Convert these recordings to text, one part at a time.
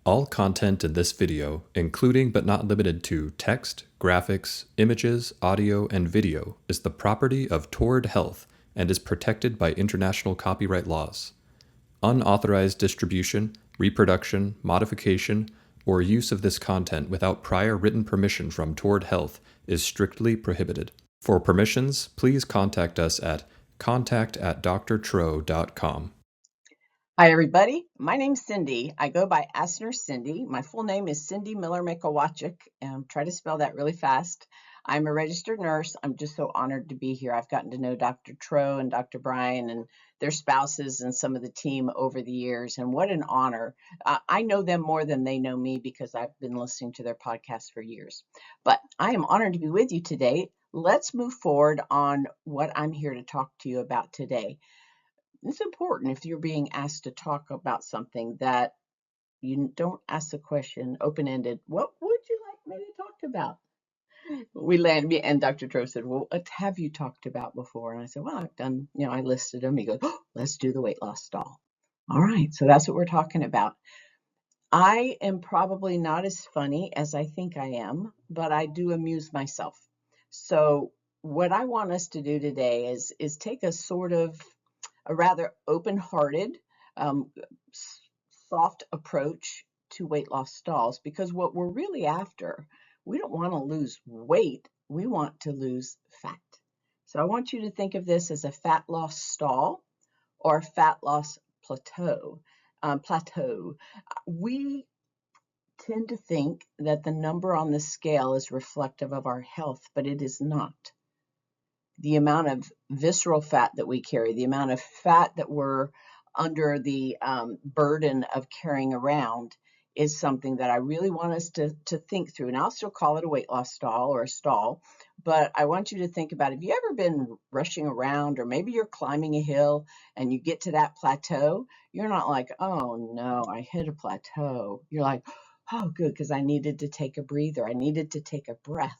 All content in this video, including but not limited to text, graphics, images, audio, and video, is the property of Toward Health and is protected by international copyright laws. Unauthorized distribution, reproduction, modification, or use of this content without prior written permission from Toward Health is strictly prohibited. For permissions, please contact us at contact@drtro.com. Hi, everybody. My name's Cindy. I go by Ask Nurse Cindy. My full name is Cindy Miller Mikowachik. Try to spell that really fast. I'm a registered nurse. I'm just so honored to be here. I've gotten to know Dr. Tro and Dr. Brian and their spouses and some of the team over the years, and what an honor. I know them more than they know me because I've been listening to their podcast for years. But I am honored to be with you today. Let's move forward on what I'm here to talk to you about today. It's important if you're being asked to talk about something that you don't ask the question open-ended, what would you like me to talk about? And Dr. Tro said, well, what have you talked about before? And I said, well, I've done, I listed them. He goes, oh, let's do the weight loss stall. All right, so that's what we're talking about. I am probably not as funny as I think I am, but I do amuse myself. So what I want us to do today is take a sort of a rather open-hearted, soft approach to weight loss stalls, because what we're really after, we don't want to lose weight, we want to lose fat. So I want you to think of this as a fat loss stall or a fat loss plateau. We tend to think that the number on the scale is reflective of our health, but it is not. The amount of visceral fat that we carry, the amount of fat that we're under the burden of carrying around is something that I really want us to think through. And I'll still call it a weight loss stall or a stall, but I want you to think about, have you ever been rushing around, or maybe you're climbing a hill and you get to that plateau? You're not like, oh no, I hit a plateau. You're like, oh good, because I needed to take a breather. I needed to take a breath.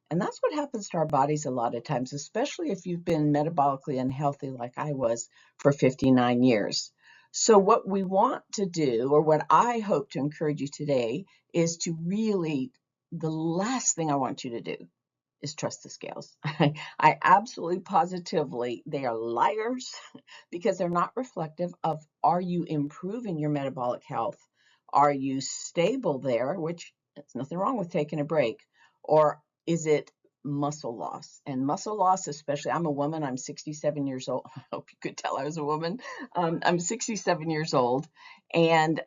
And that's what happens to our bodies a lot of times, especially if you've been metabolically unhealthy like I was for 59 years. So what we want to do, or what I hope to encourage you today, is to really, the last thing I want you to do is trust the scales. I absolutely positively, they are liars because they're not reflective of, are you improving your metabolic health? Are you stable there, which there's nothing wrong with taking a break, or is it muscle loss? And muscle loss, especially, I'm a woman, I'm 67 years old. I hope you could tell I was a woman. I'm 67 years old, and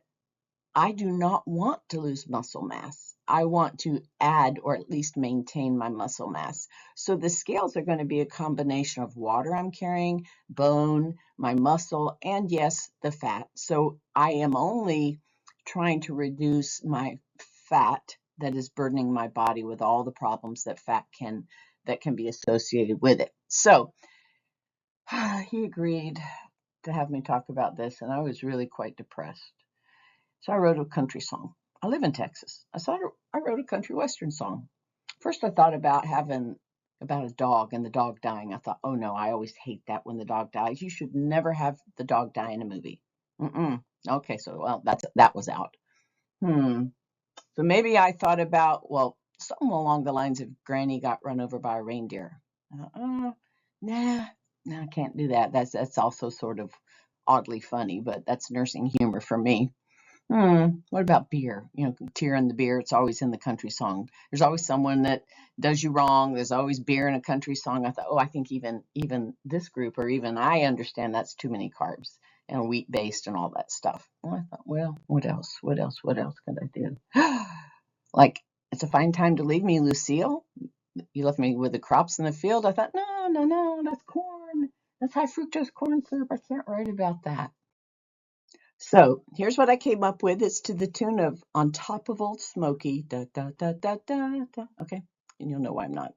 I do not want to lose muscle mass. I want to add or at least maintain my muscle mass. So the scales are going to be a combination of water I'm carrying, bone, my muscle, and yes, the fat. So I am only trying to reduce my fat that is burdening my body with all the problems that fat can be associated with it. So he agreed to have me talk about this, and I was really quite depressed. So I wrote a country song. I live in Texas. I wrote a country western song. First, I thought about about a dog and the dog dying. I thought, oh no, I always hate that when the dog dies. You should never have the dog die in a movie. Okay, so well, that was out. So maybe I thought about, well, something along the lines of Granny got run over by a reindeer. Nah, I can't do that. That's also sort of oddly funny, but that's nursing humor for me. What about beer? Tear in the beer. It's always in the country song. There's always someone that does you wrong. There's always beer in a country song. I thought, oh, I think even this group, or even I understand that's too many carbs and wheat based and all that stuff. Well, I thought, well, what else? What else could I do? Like, it's a fine time to leave me, Lucille. You left me with the crops in the field. I thought, no, that's corn. That's high fructose corn syrup. I can't write about that. So here's what I came up with. It's to the tune of On Top of Old Smoky, da, da, da, da, da, da. Okay, and you'll know why I'm not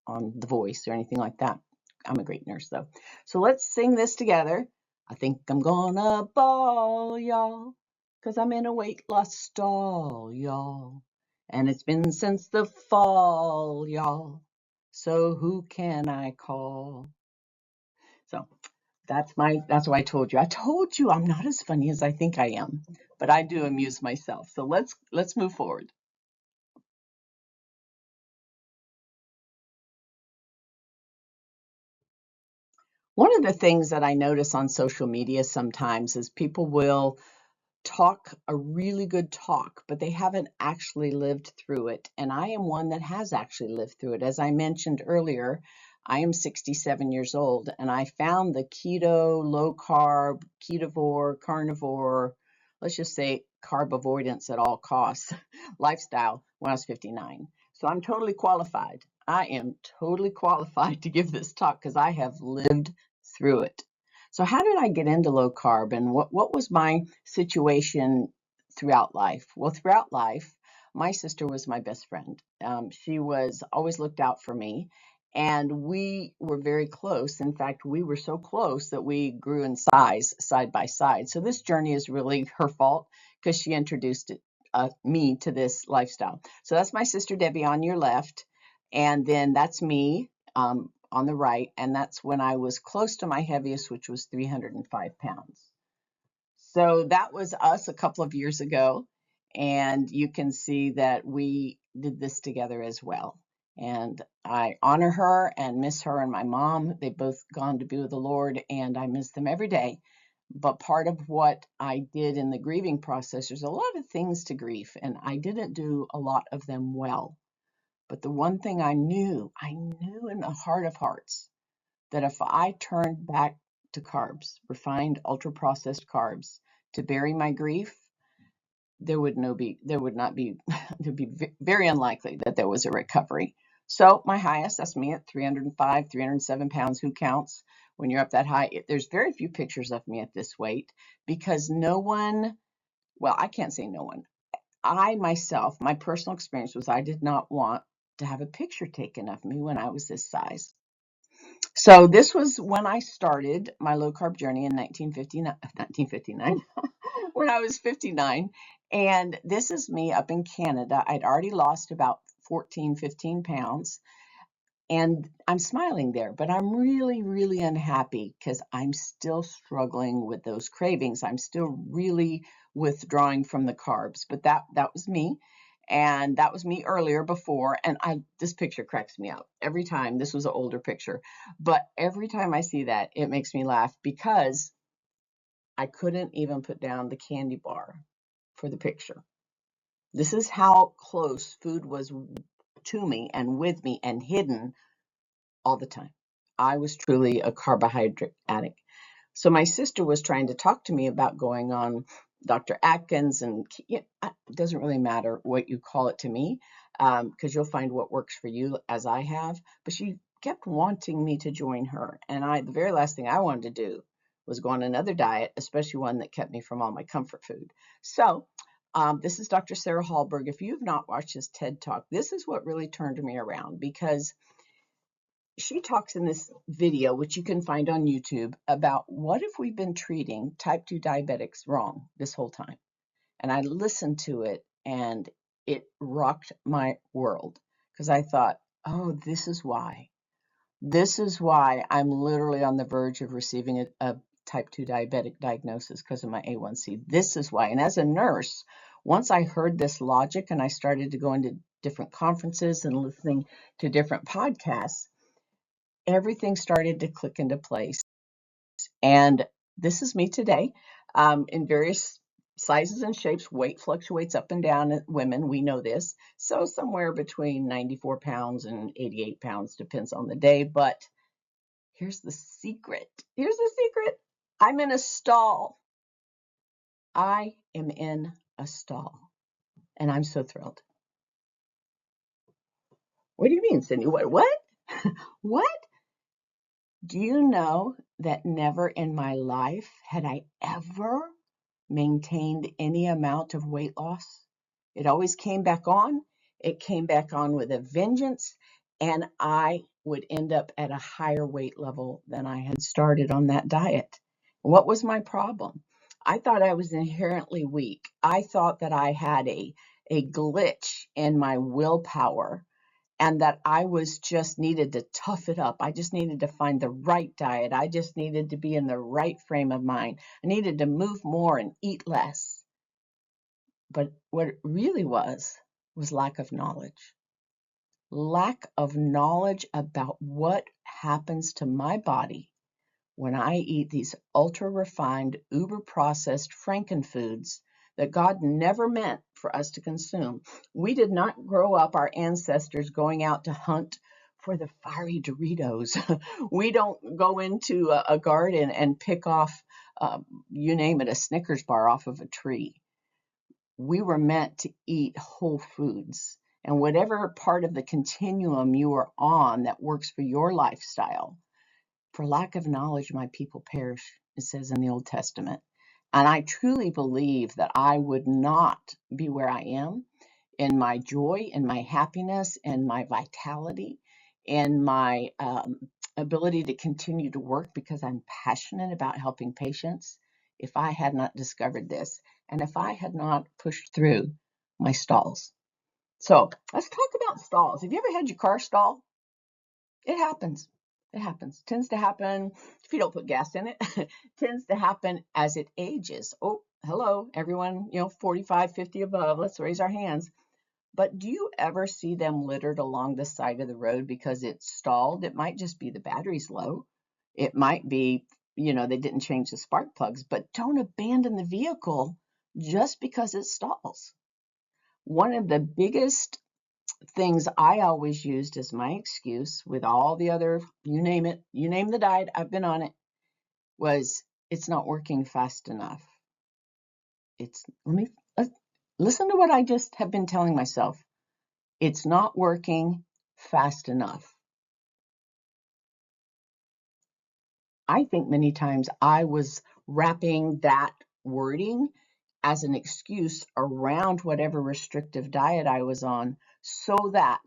on The Voice or anything like that. I'm a great nurse, though. So let's sing this together. I think I'm gonna ball, y'all, 'cause I'm in a weight loss stall, y'all. And it's been since the fall, y'all. So who can I call? So That's why I told you. I told you I'm not as funny as I think I am, but I do amuse myself. So let's move forward. One of the things that I notice on social media sometimes is people will talk a really good talk, but they haven't actually lived through it. And I am one that has actually lived through it. As I mentioned earlier, I am 67 years old and I found the keto, low carb, ketovore, carnivore, let's just say carb avoidance at all costs lifestyle when I was 59. So I'm totally qualified. I am totally qualified to give this talk because I have lived through it. So how did I get into low carb and what was my situation throughout life? Well, throughout life, my sister was my best friend. She was always looked out for me and we were very close. In fact, we were so close that we grew in size side by side. So this journey is really her fault because she introduced me to this lifestyle. So that's my sister Debbie on your left. And then that's me. On the right, and that's when I was close to my heaviest, which was 305 pounds. So that was us a couple of years ago, and you can see that we did this together as well. And I honor her and miss her and my mom. They've both gone to be with the Lord, and I miss them every day. But part of what I did in the grieving process, there's a lot of things to grieve, and I didn't do a lot of them well. But the one thing I knew in the heart of hearts, that if I turned back to carbs, refined, ultra processed carbs, to bury my grief, there would not be, there'd be very unlikely that there was a recovery. So my highest, that's me at 305, 307 pounds. Who counts when you're up that high? There's very few pictures of me at this weight because no one, well, I can't say no one. I myself, my personal experience was I did not want to have a picture taken of me when I was this size. So this was when I started my low carb journey in 1959, when I was 59. And this is me up in Canada. I'd already lost about 14, 15 pounds. And I'm smiling there, but I'm really, really unhappy because I'm still struggling with those cravings. I'm still really withdrawing from the carbs, but that was me. And that was me earlier before. And this picture cracks me up every time. This was an older picture, but every time I see that, it makes me laugh because I couldn't even put down the candy bar for the picture. This is how close food was to me and with me and hidden all the time. I was truly a carbohydrate addict. So my sister was trying to talk to me about going on Dr. Atkins, and it doesn't really matter what you call it to me, because you'll find what works for you, as I have. But she kept wanting me to join her, and the very last thing I wanted to do was go on another diet, especially one that kept me from all my comfort food. So this is Dr. Sarah Hallberg. If you've not watched this TED Talk, this is what really turned me around because she talks in this video, which you can find on YouTube, about what if we've been treating type 2 diabetics wrong this whole time. And I listened to it and it rocked my world because I thought, oh, this is why. This is why I'm literally on the verge of receiving a type 2 diabetic diagnosis because of my A1C. This is why. And as a nurse, once I heard this logic and I started to go into different conferences and listening to different podcasts, everything started to click into place. And this is me today, in various sizes and shapes. Weight fluctuates up and down at women. We know this. So somewhere between 94 pounds and 88 pounds depends on the day. But here's the secret. Here's the secret. I'm in a stall. I am in a stall. And I'm so thrilled. What do you mean, Cindy? What? What? Do you know that never in my life had I ever maintained any amount of weight loss? It always came back on. It came back on with a vengeance, and I would end up at a higher weight level than I had started on that diet. What was my problem? I thought I was inherently weak. I thought that I had a glitch in my willpower and that I was just needed to tough it up. I just needed to find the right diet. I just needed to be in the right frame of mind. I needed to move more and eat less. But what it really was lack of knowledge. Lack of knowledge about what happens to my body when I eat these ultra refined, uber processed frankenfoods that God never meant for us to consume. We did not grow up our ancestors going out to hunt for the fiery Doritos. We don't go into a garden and pick off, you name it, a Snickers bar off of a tree. We were meant to eat whole foods. And whatever part of the continuum you are on that works for your lifestyle, for lack of knowledge, my people perish, it says in the Old Testament. And I truly believe that I would not be where I am in my joy, in my happiness, in my vitality, in my ability to continue to work because I'm passionate about helping patients if I had not discovered this and if I had not pushed through my stalls. So let's talk about stalls. Have you ever had your car stall? It happens. It happens. Tends to happen if you don't put gas in it. Tends to happen as it ages. Oh, hello, everyone, 45, 50 above. Let's raise our hands. But do you ever see them littered along the side of the road because it's stalled? It might just be the battery's low. It might be, they didn't change the spark plugs, but don't abandon the vehicle just because it stalls. One of the biggest things I always used as my excuse with all the other, you name it, you name the diet, I've been on it, was it's not working fast enough. Listen to what I just have been telling myself. It's not working fast enough. I think many times I was wrapping that wording as an excuse around whatever restrictive diet I was on so that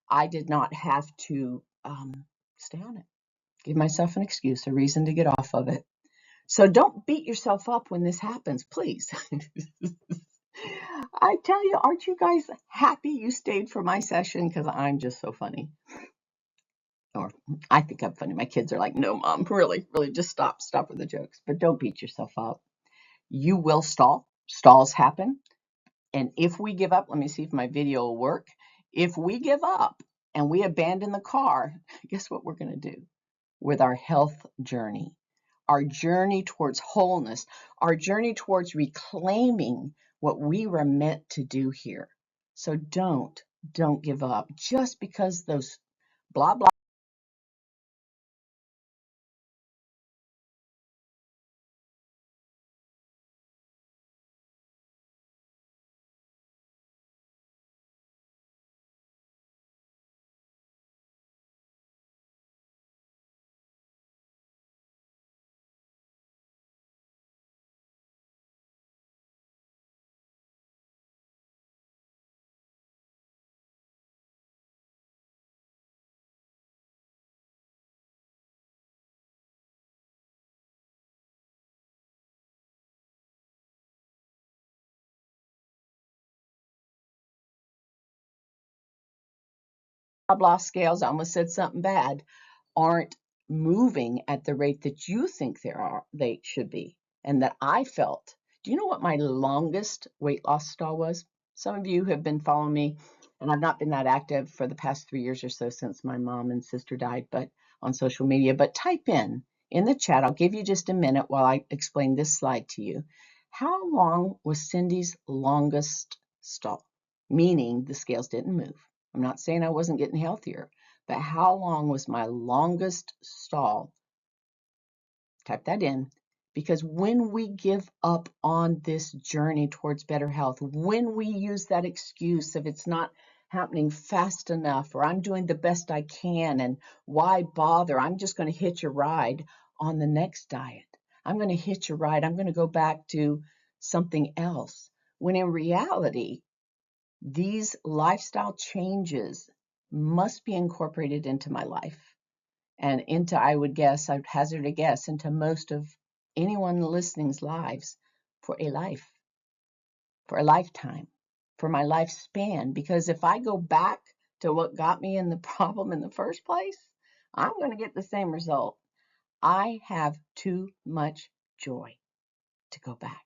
I did not have to stay on it. Give myself an excuse, a reason to get off of it. So don't beat yourself up when this happens, please. I tell you, aren't you guys happy you stayed for my session? Because I'm just so funny. Or I think I'm funny. My kids are like, no, Mom, really, really, just stop with the jokes. But don't beat yourself up. You will stall. Stalls happen. And if we give up, let me see if my video will work. If we give up and we abandon the car, guess what we're going to do with our health journey? Our journey towards wholeness, our journey towards reclaiming what we were meant to do here. So don't give up just because those blah, blah. Blah scales, I almost said something bad, aren't moving at the rate that you think they should be, and that I felt. Do you know what my longest weight loss stall was? Some of you have been following me, and I've not been that active for the past 3 years or so since my mom and sister died, but on social media. But type in the chat, I'll give you just a minute while I explain this slide to you. How long was Cindy's longest stall? Meaning the scales didn't move. I'm not saying I wasn't getting healthier, but how long was my longest stall? Type that in. Because when we give up on this journey towards better health, when we use that excuse of it's not happening fast enough, or I'm doing the best I can, and why bother? I'm just going to hitch a ride on the next diet. I'm going to hitch a ride. I'm going to go back to something else. When in reality, these lifestyle changes must be incorporated into my life and into, I would hazard a guess, into most of anyone listening's lives for a life, for a lifetime, for my lifespan. Because if I go back to what got me in the problem in the first place, I'm going to get the same result. I have too much joy to go back.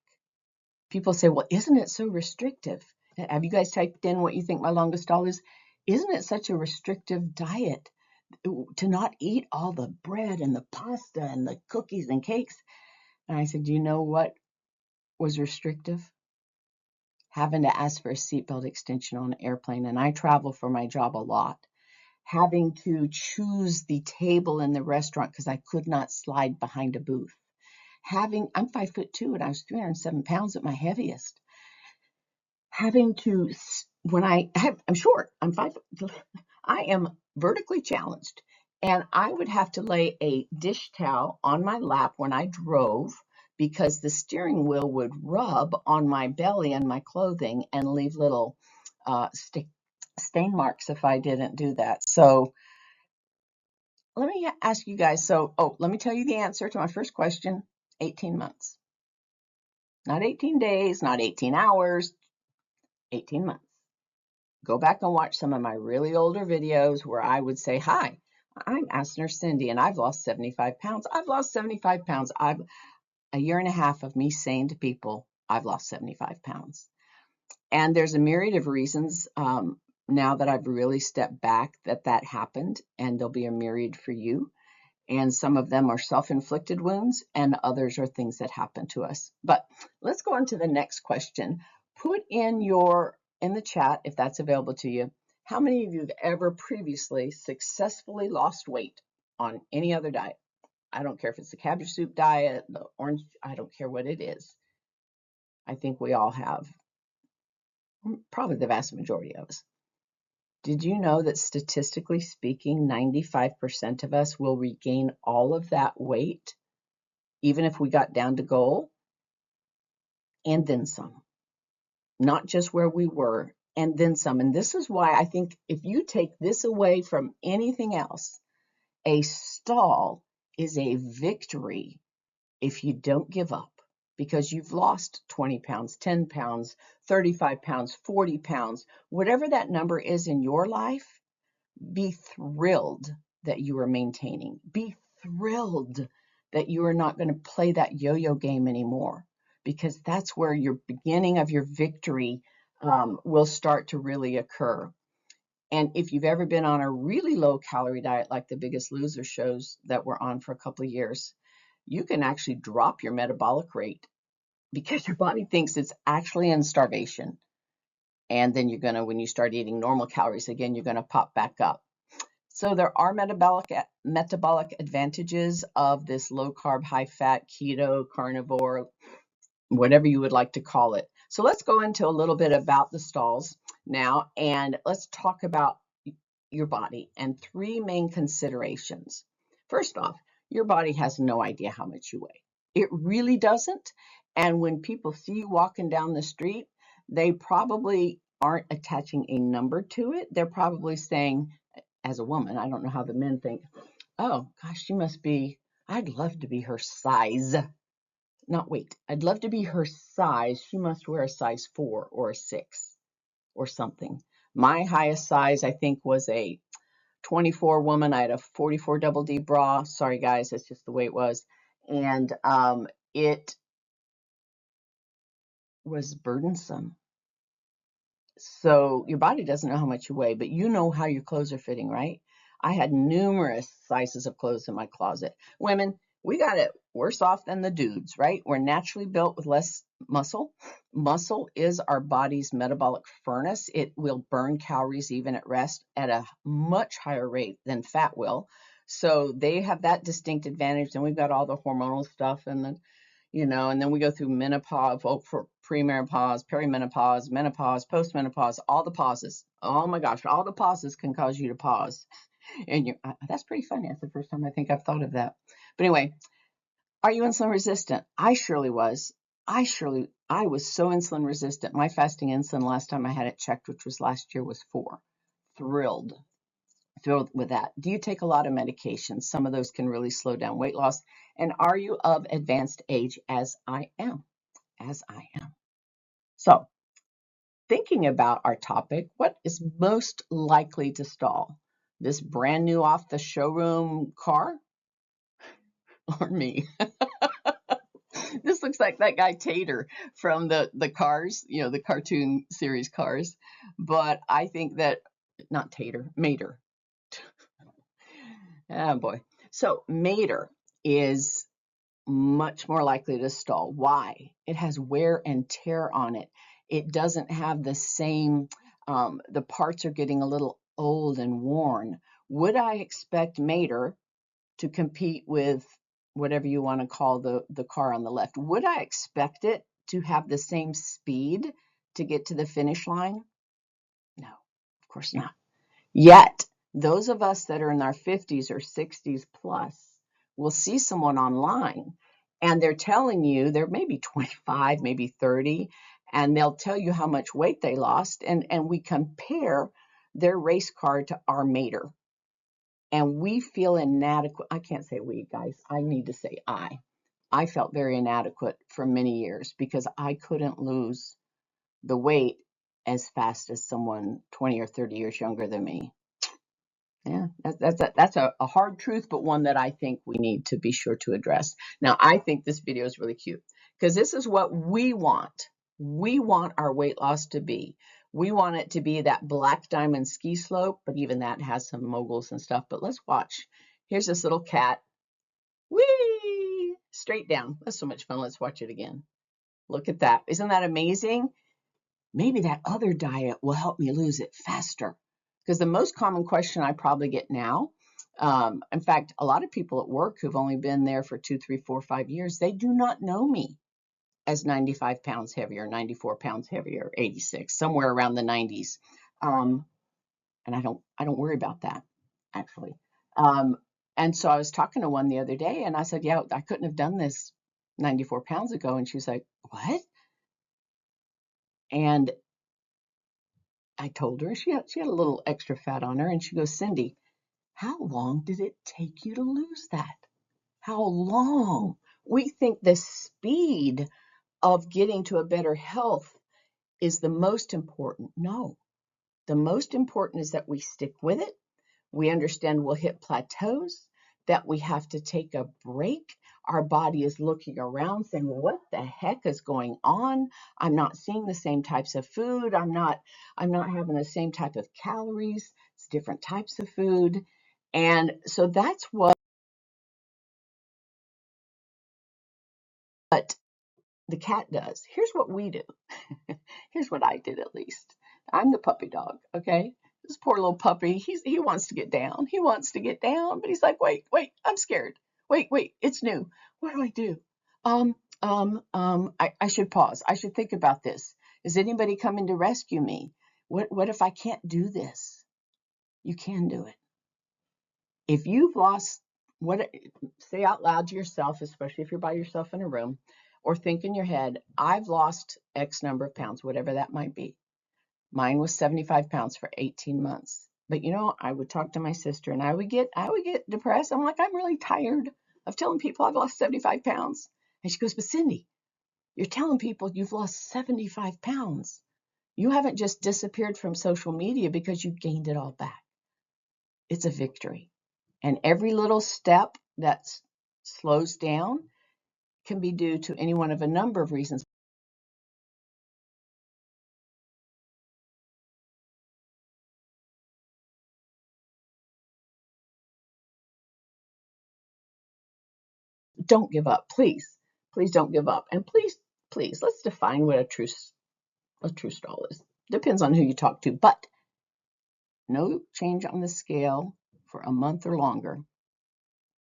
People say, well, isn't it so restrictive? Have you guys typed in what you think my longest stall is? Isn't it such a restrictive diet to not eat all the bread and the pasta and the cookies and cakes? And I said, do you know what was restrictive? Having to ask for a seatbelt extension on an airplane. And I travel for my job a lot. Having to choose the table in the restaurant because I could not slide behind a booth. I'm 5'2" and I was 307 pounds at my heaviest. Having to, I'm short, I am vertically challenged, and I would have to lay a dish towel on my lap when I drove because the steering wheel would rub on my belly and my clothing and leave little stain marks if I didn't do that. So let me ask you guys. Let me tell you the answer to my first question. 18 months. Not 18 days, not 18 hours, 18 months. Go back and watch some of my really older videos where I would say, hi, I'm Asner Cindy, and I've lost 75 pounds. I've lost 75 pounds. I've a year and a half of me saying to people, I've lost 75 pounds. And there's a myriad of reasons now that I've really stepped back that happened, and there'll be a myriad for you. And some of them are self-inflicted wounds, and others are things that happen to us. But let's go on to the next question. Put in the chat, if that's available to you, how many of you have ever previously successfully lost weight on any other diet? I don't care if it's the cabbage soup diet, the orange, I don't care what it is. I think we all have, probably the vast majority of us. Did you know that statistically speaking, 95% of us will regain all of that weight, even if we got down to goal, and then some? Not just where we were, and then some. And this is why I think if you take this away from anything else, a stall is a victory if you don't give up, because you've lost 20 pounds, 10 pounds, 35 pounds, 40 pounds, whatever that number is in your life. Be thrilled that you are maintaining. Be thrilled that you are not going to play that yo-yo game anymore, because that's where your beginning of your victory will start to really occur. And if you've ever been on a really low calorie diet, like the Biggest Loser shows that we're on for a couple of years, you can actually drop your metabolic rate because your body thinks it's actually in starvation. And then when you start eating normal calories again, you're going to pop back up. So there are metabolic advantages of this low carb, high fat, keto, carnivore, whatever you would like to call it. So let's go into a little bit about the stalls now, and let's talk about your body and three main considerations. First off, your body has no idea how much you weigh. It really doesn't. And when people see you walking down the street, they probably aren't attaching a number to it. They're probably saying, as a woman, I don't know how the men think, oh gosh, she must be, I'd love to be her size. I'd love to be her size. She must wear a size 4 or a 6 or something. My highest size, I think, was a 24 woman. I had a 44 double D bra. Sorry guys, that's just the way it was. And it was burdensome. So your body doesn't know how much you weigh, but you know how your clothes are fitting, right? I had numerous sizes of clothes in my closet. Women, we got it worse off than the dudes, right? We're naturally built with less muscle. Muscle is our body's metabolic furnace. It will burn calories even at rest at a much higher rate than fat will. So they have that distinct advantage. And we've got all the hormonal stuff and and then we go through menopause, for premenopause, perimenopause, menopause, postmenopause, all the pauses. Oh my gosh, all the pauses can cause you to pause. And that's pretty funny. That's the first time I think I've thought of that. But anyway, are you insulin resistant? I surely was. I was so insulin resistant. My fasting insulin last time I had it checked, which was last year, was 4. Thrilled with that. Do you take a lot of medications? Some of those can really slow down weight loss. And are you of advanced age, as I am? So thinking about our topic, what is most likely to stall? This brand new off the showroom car or me? This looks like that guy Tater from the Cars, the cartoon series Cars. But I think that, not Tater, Mater. Oh boy. So Mater is much more likely to stall. Why? It has wear and tear on it. It doesn't have the same, the parts are getting a little old and worn. Would I expect Mater to compete with whatever you want to call the car on the left? Would I expect it to have the same speed to get to the finish line? No, of course not. Yet, those of us that are in our 50s or 60s plus will see someone online and they're telling you they're maybe 25, maybe 30, and they'll tell you how much weight they lost. And we compare their race car to our Mater. And we feel inadequate. I can't say we, guys. I need to say I. I felt very inadequate for many years because I couldn't lose the weight as fast as someone 20 or 30 years younger than me. Yeah, that's a hard truth, but one that I think we need to be sure to address. Now, I think this video is really cute because this is what we want. We want our weight loss to be. We want it to be that black diamond ski slope, but even that has some moguls and stuff. But let's watch. Here's this little cat. Whee! Straight down. That's so much fun. Let's watch it again. Look at that. Isn't that amazing? Maybe that other diet will help me lose it faster. Because the most common question I probably get now, in fact, a lot of people at work who've only been there for 2, 3, 4, 5 years, they do not know me as 95 pounds heavier, 94 pounds heavier, 86, somewhere around the 90s. And I don't worry about that, actually. And so I was talking to one the other day, and I said, yeah, I couldn't have done this 94 pounds ago. And she was like, what? And I told her she had a little extra fat on her, and she goes, Cindy, how long did it take you to lose that? How long? We think the speed of getting to a better health is the most important. No, the most important is that we stick with it. We understand we'll hit plateaus, that we have to take a break. Our body is looking around saying, well, what the heck is going on? I'm not seeing the same types of food. I'm not having the same type of calories. It's different types of food. And so that's what the cat does. Here's what we do. Here's what I did, at least. I'm the puppy dog, okay? This poor little puppy, he wants to get down. He wants to get down, but he's like, wait, I'm scared. Wait, it's new. What do I do? I should pause. I should think about this. Is anybody coming to rescue me? What if I can't do this? You can do it. If you've lost, say out loud to yourself, especially if you're by yourself in a room, or think in your head, I've lost X number of pounds, whatever that might be. Mine was 75 pounds for 18 months. But I would talk to my sister and I would get depressed. I'm like, I'm really tired of telling people I've lost 75 pounds. And she goes, but Cindy, you're telling people you've lost 75 pounds. You haven't just disappeared from social media because you gained it all back. It's a victory. And every little step that slows down can be due to any one of a number of reasons. Don't give up, please. Please don't give up. And please, let's define what a true stall is. Depends on who you talk to, but no change on the scale for a month or longer,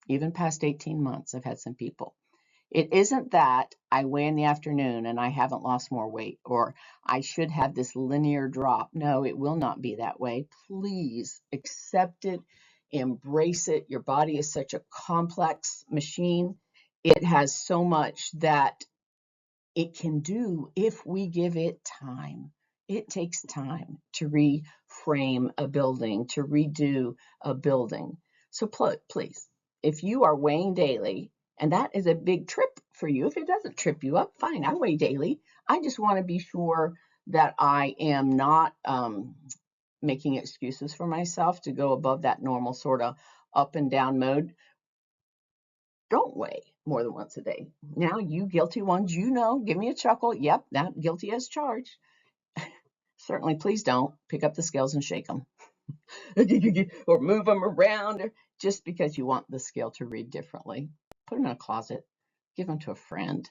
even past 18 months. I've had some people. It isn't that I weigh in the afternoon and I haven't lost more weight, or I should have this linear drop. No, it will not be that way. Please accept it, embrace it. Your body is such a complex machine. It has so much that it can do if we give it time. It takes time to reframe a building, to redo a building. So please, if you are weighing daily, and that is a big trip for you, if it doesn't trip you up, fine, I weigh daily. I just want to be sure that I am not making excuses for myself to go above that normal sort of up and down mode. Don't weigh more than once a day. Now, you guilty ones, give me a chuckle. Yep, that guilty as charged. Certainly, please don't pick up the scales and shake them or move them around just because you want the scale to read differently. Put them in a closet, give them to a friend,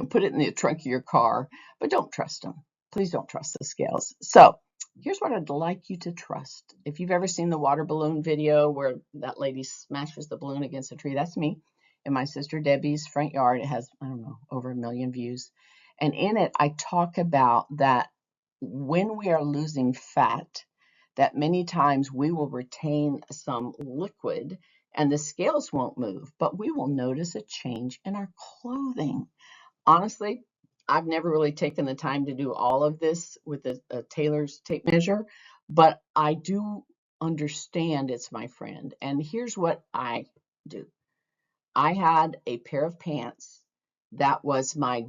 put it in the trunk of your car, but don't trust them. Please don't trust the scales. So here's what I'd like you to trust. If you've ever seen the water balloon video where that lady smashes the balloon against a tree, that's me in my sister Debbie's front yard. It has, I don't know, over 1 million views. And in it, I talk about that when we are losing fat, that many times we will retain some liquid and the scales won't move, but we will notice a change in our clothing. Honestly, I've never really taken the time to do all of this with a Taylor's tape measure, but I do understand it's my friend. And here's what I do. I had a pair of pants that was my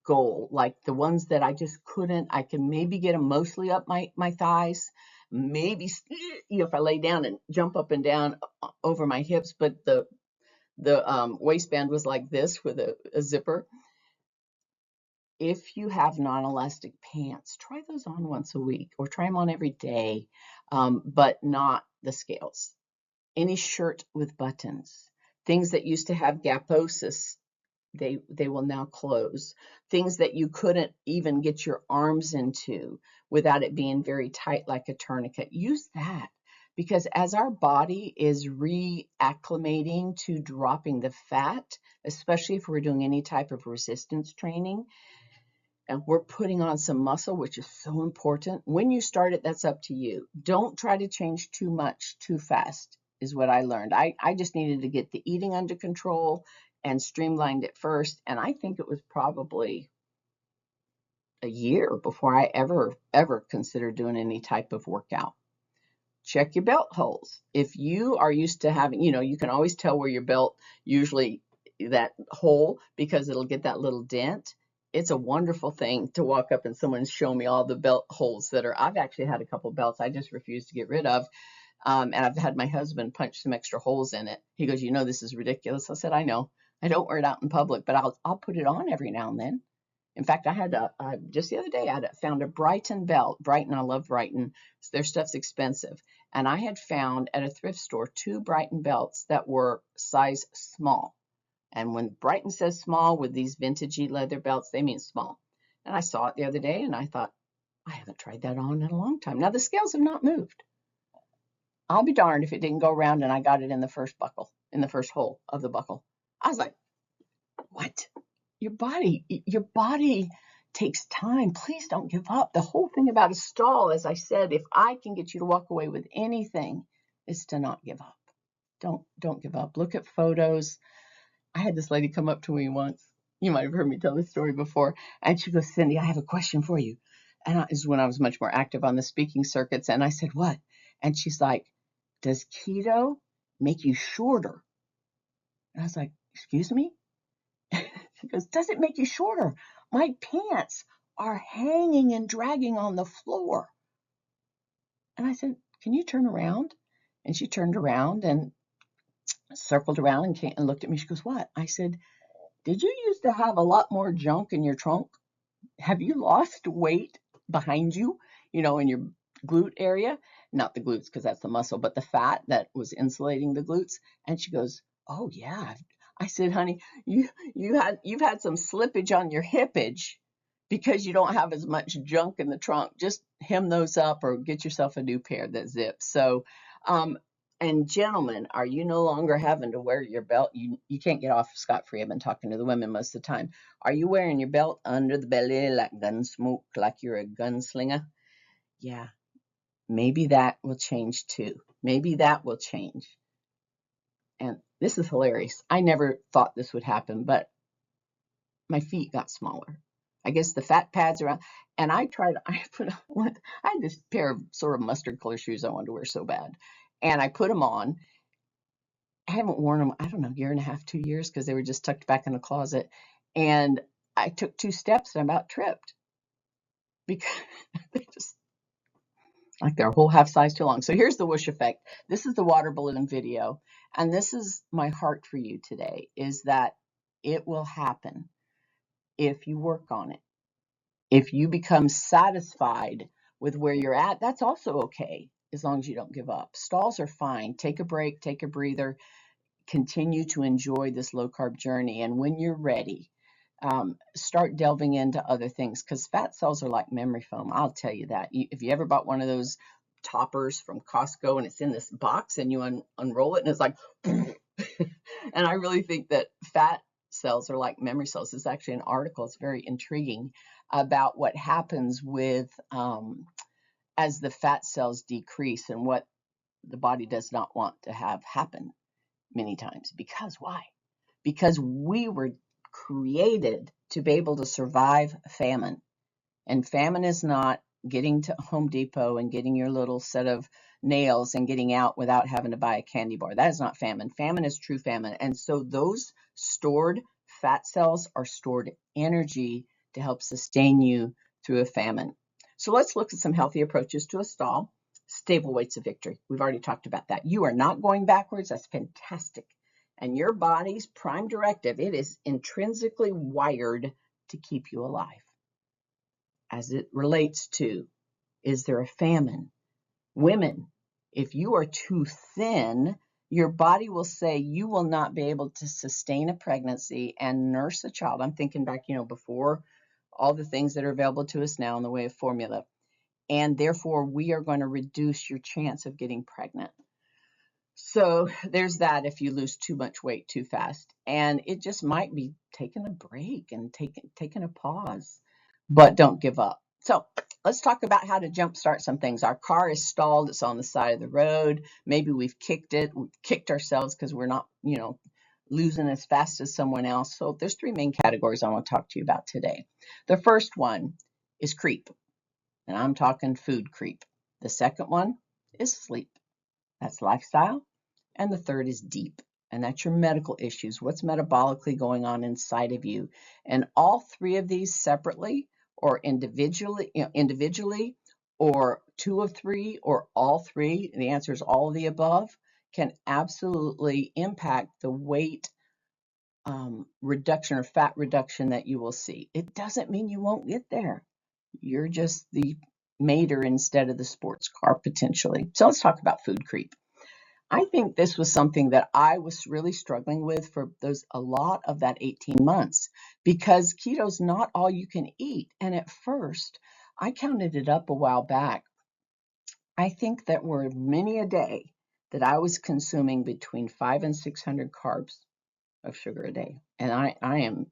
goal, like the ones that I just couldn't. I can maybe get them mostly up my thighs, maybe if I lay down and jump up and down over my hips, but the waistband was like this with a zipper. If you have non-elastic pants, try those on once a week or try them on every day, but not the scales. Any shirt with buttons, things that used to have gaposis, they will now close. Things that you couldn't even get your arms into without it being very tight like a tourniquet, use that. Because as our body is reacclimating to dropping the fat, especially if we're doing any type of resistance training, and we're putting on some muscle, which is so important. When you start it, that's up to you. Don't try to change too much too fast, is what I learned. I just needed to get the eating under control and streamlined it first. And I think it was probably a year before I ever considered doing any type of workout. Check your belt holes. If you are used to having, you can always tell where your belt, usually that hole, because it'll get that little dent. It's a wonderful thing to walk up and someone show me all the belt holes I've actually had a couple belts I just refuse to get rid of. And I've had my husband punch some extra holes in it. He goes, this is ridiculous. I said, I know. I don't wear it out in public, but I'll put it on every now and then. In fact, I had just the other day, I found a Brighton belt. Brighton, I love Brighton. Their stuff's expensive. And I had found at a thrift store 2 Brighton belts that were size small. And when Brighton says small with these vintagey leather belts, they mean small. And I saw it the other day and I thought, I haven't tried that on in a long time. Now the scales have not moved. I'll be darned if it didn't go around and I got it in the first buckle, in the first hole of the buckle. I was like, what? Your body takes time. Please don't give up. The whole thing about a stall, as I said, if I can get you to walk away with anything, is to not give up. Don't give up. Look at photos. I had this lady come up to me once. You might have heard me tell this story before. And she goes, Cindy, I have a question for you. And this is when I was much more active on the speaking circuits. And I said, what? And she's like, does keto make you shorter? And I was like, excuse me? She goes, does it make you shorter? My pants are hanging and dragging on the floor. And I said, can you turn around? And she turned around and circled around and came and looked at me. She goes, what? I said, did you used to have a lot more junk in your trunk? Have you lost weight behind you, in your glute area? Not the glutes, because that's the muscle, but the fat that was insulating the glutes. And she goes, oh yeah. I said, honey, you've had some slippage on your hippage because you don't have as much junk in the trunk. Just hem those up or get yourself a new pair that zips. So, and gentlemen, are you no longer having to wear your belt? You can't get off scot-free. I've been talking to the women most of the time. Are you wearing your belt under the belly like Gunsmoke, like you're a gunslinger? Yeah, maybe that will change too. Maybe that will change. And this is hilarious. I never thought this would happen, but my feet got smaller. I guess the fat pads around, and I had this pair of sort of mustard color shoes I wanted to wear so bad. And I put them on. I haven't worn them, I don't know, 1.5 years, 2 years, because they were just tucked back in the closet. And I took 2 steps and I about tripped because they just like they're a whole half size too long. So here's the whoosh effect. This is the water balloon video. And this is my heart for you today, is that it will happen if you work on it. If you become satisfied with where you're at, that's also okay, as long as you don't give up. Stalls are fine. Take a break, take a breather, continue to enjoy this low carb journey. And when you're ready, start delving into other things, because fat cells are like memory foam. I'll tell you that. If you ever bought one of those toppers from Costco and it's in this box and you unroll it and it's like, and I really think that fat cells are like memory cells. It's actually an article. It's very intriguing about what happens with as the fat cells decrease and what the body does not want to have happen many times. Because why? Because we were created to be able to survive famine. And famine is not getting to Home Depot and getting your little set of nails and getting out without having to buy a candy bar. That is not famine. Famine is true famine. And so those stored fat cells are stored energy to help sustain you through a famine. So let's look at some healthy approaches to a stall. Stable weights of victory. We've already talked about that. You are not going backwards. That's fantastic. And your body's prime directive, it is intrinsically wired to keep you alive. As it relates to, is there a famine? Women, if you are too thin, your body will say you will not be able to sustain a pregnancy and nurse a child. I'm thinking back, before all the things that are available to us now in the way of formula. And therefore, we are going to reduce your chance of getting pregnant. So there's that if you lose too much weight too fast. And it just might be taking a break and taking a pause, but don't give up. So let's talk about how to jumpstart some things. Our car is stalled. It's on the side of the road. Maybe we've kicked ourselves because we're not, losing as fast as someone else. So there's three main categories I want to talk to you about today. The first one is creep, and I'm talking food creep. The second one is sleep. That's lifestyle. And the third is deep, and that's your medical issues. What's metabolically going on inside of you? And all three of these separately or individually, or two of three, or all three, the answer is all of the above, can absolutely impact the weight reduction or fat reduction that you will see. It doesn't mean you won't get there. You're just the mater instead of the sports car potentially. So let's talk about food creep. I think this was something that I was really struggling with for a lot of that 18 months, because keto's not all you can eat. And at first, I counted it up a while back. I think that were many a day that I was consuming between 500 and 600 carbs of sugar a day. And I am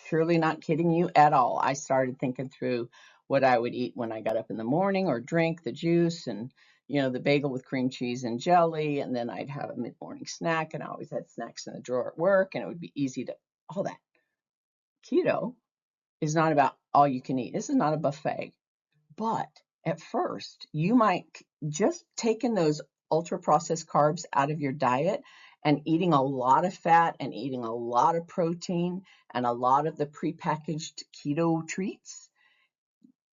surely not kidding you at all. I started thinking through what I would eat when I got up in the morning, or drink the juice and the bagel with cream cheese and jelly, and then I'd have a mid-morning snack, and I always had snacks in the drawer at work, and it would be easy to all that. Keto is not about all you can eat. This is not a buffet. But at first, you might just taking those ultra processed carbs out of your diet and eating a lot of fat and eating a lot of protein and a lot of the prepackaged keto treats,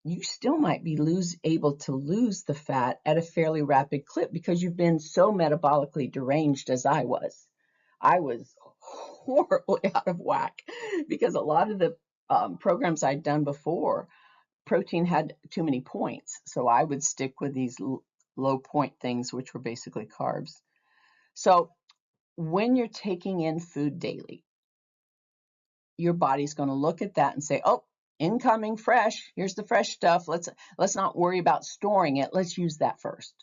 you still might be able to lose the fat at a fairly rapid clip, because you've been so metabolically deranged as I was. I was horribly out of whack because a lot of the programs I'd done before, protein had too many points. So I would stick with these low point things, which were basically carbs. So when you're taking in food daily, your body's going to look at that and say, oh, incoming fresh. Here's the fresh stuff. Let's not worry about storing it. Let's use that first.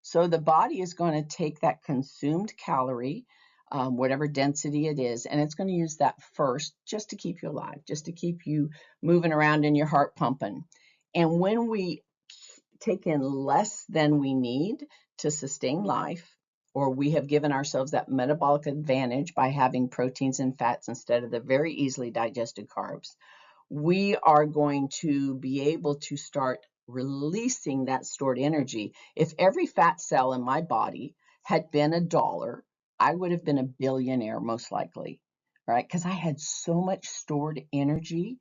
So the body is going to take that consumed calorie, whatever density it is, and it's going to use that first just to keep you alive, just to keep you moving around and your heart pumping. And when we take in less than we need to sustain life, or we have given ourselves that metabolic advantage by having proteins and fats instead of the very easily digested carbs, we are going to be able to start releasing that stored energy. If every fat cell in my body had been $1, I would have been a billionaire most likely, right? Because I had so much stored energy.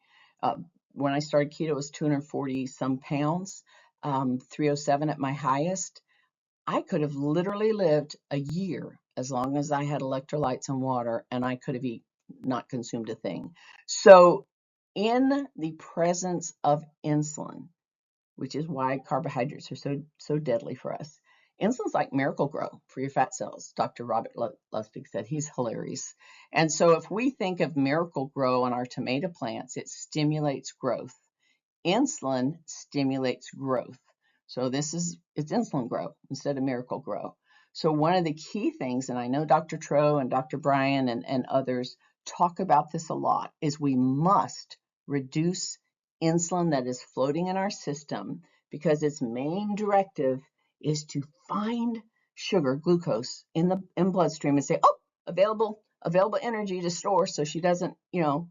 when I started keto, it was 240 some pounds, 307 at my highest. I could have literally lived a year as long as I had electrolytes and water, and I could have not consumed a thing. So, in the presence of insulin, which is why carbohydrates are so deadly for us. Insulin's like Miracle-Gro for your fat cells. Dr. Robert Lustig said. He's hilarious. And so if we think of Miracle-Gro on our tomato plants, it stimulates growth. Insulin stimulates growth. So it's insulin grow instead of Miracle-Gro. So one of the key things, and I know Dr. Tro and Dr. Brian and others talk about this a lot, is we must reduce insulin that is floating in our system, because its main directive is to find sugar, glucose in the bloodstream and say, oh, available energy to store so she doesn't,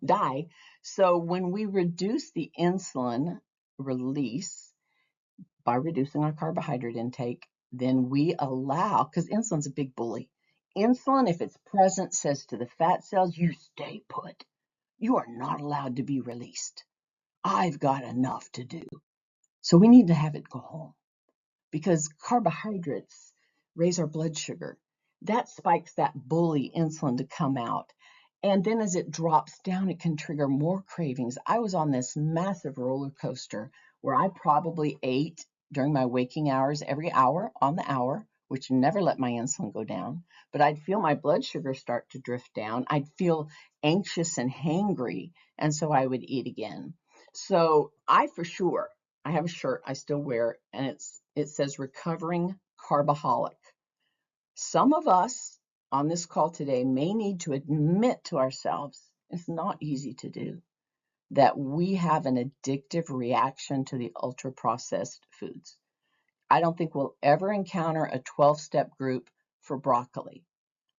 die. So when we reduce the insulin release by reducing our carbohydrate intake, then we allow, because insulin's a big bully. Insulin, if it's present, says to the fat cells, you stay put. You are not allowed to be released. I've got enough to do. So we need to have it go home, because carbohydrates raise our blood sugar. That spikes that bully insulin to come out. And then as it drops down, it can trigger more cravings. I was on this massive roller coaster where I probably ate during my waking hours every hour on the hour, which never let my insulin go down. But I'd feel my blood sugar start to drift down. I'd feel anxious and hangry, and so I would eat again. So I have a shirt I still wear, and it says recovering carbaholic. Some of us on this call today may need to admit to ourselves, it's not easy to do, that we have an addictive reaction to the ultra processed foods. I don't think we'll ever encounter a 12-step group for broccoli.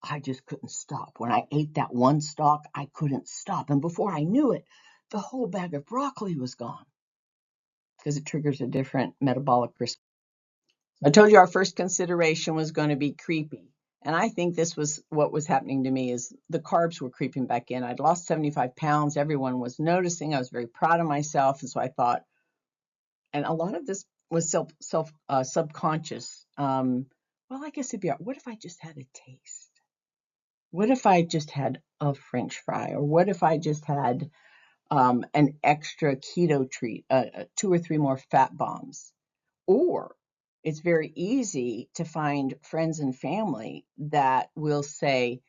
I just couldn't stop. When I ate that one stalk, I couldn't stop. And before I knew it, the whole bag of broccoli was gone, because it triggers a different metabolic response. I told you our first consideration was going to be creepy. And I think this was what was happening to me, is the carbs were creeping back in. I'd lost 75 pounds. Everyone was noticing. I was very proud of myself. And so I thought, and a lot of this was subconscious. Well, I guess it'd be, what if I just had a taste? What if I just had a French fry? Or what if I just had an extra keto treat, 2 or 3 more fat bombs? Or it's very easy to find friends and family that will say,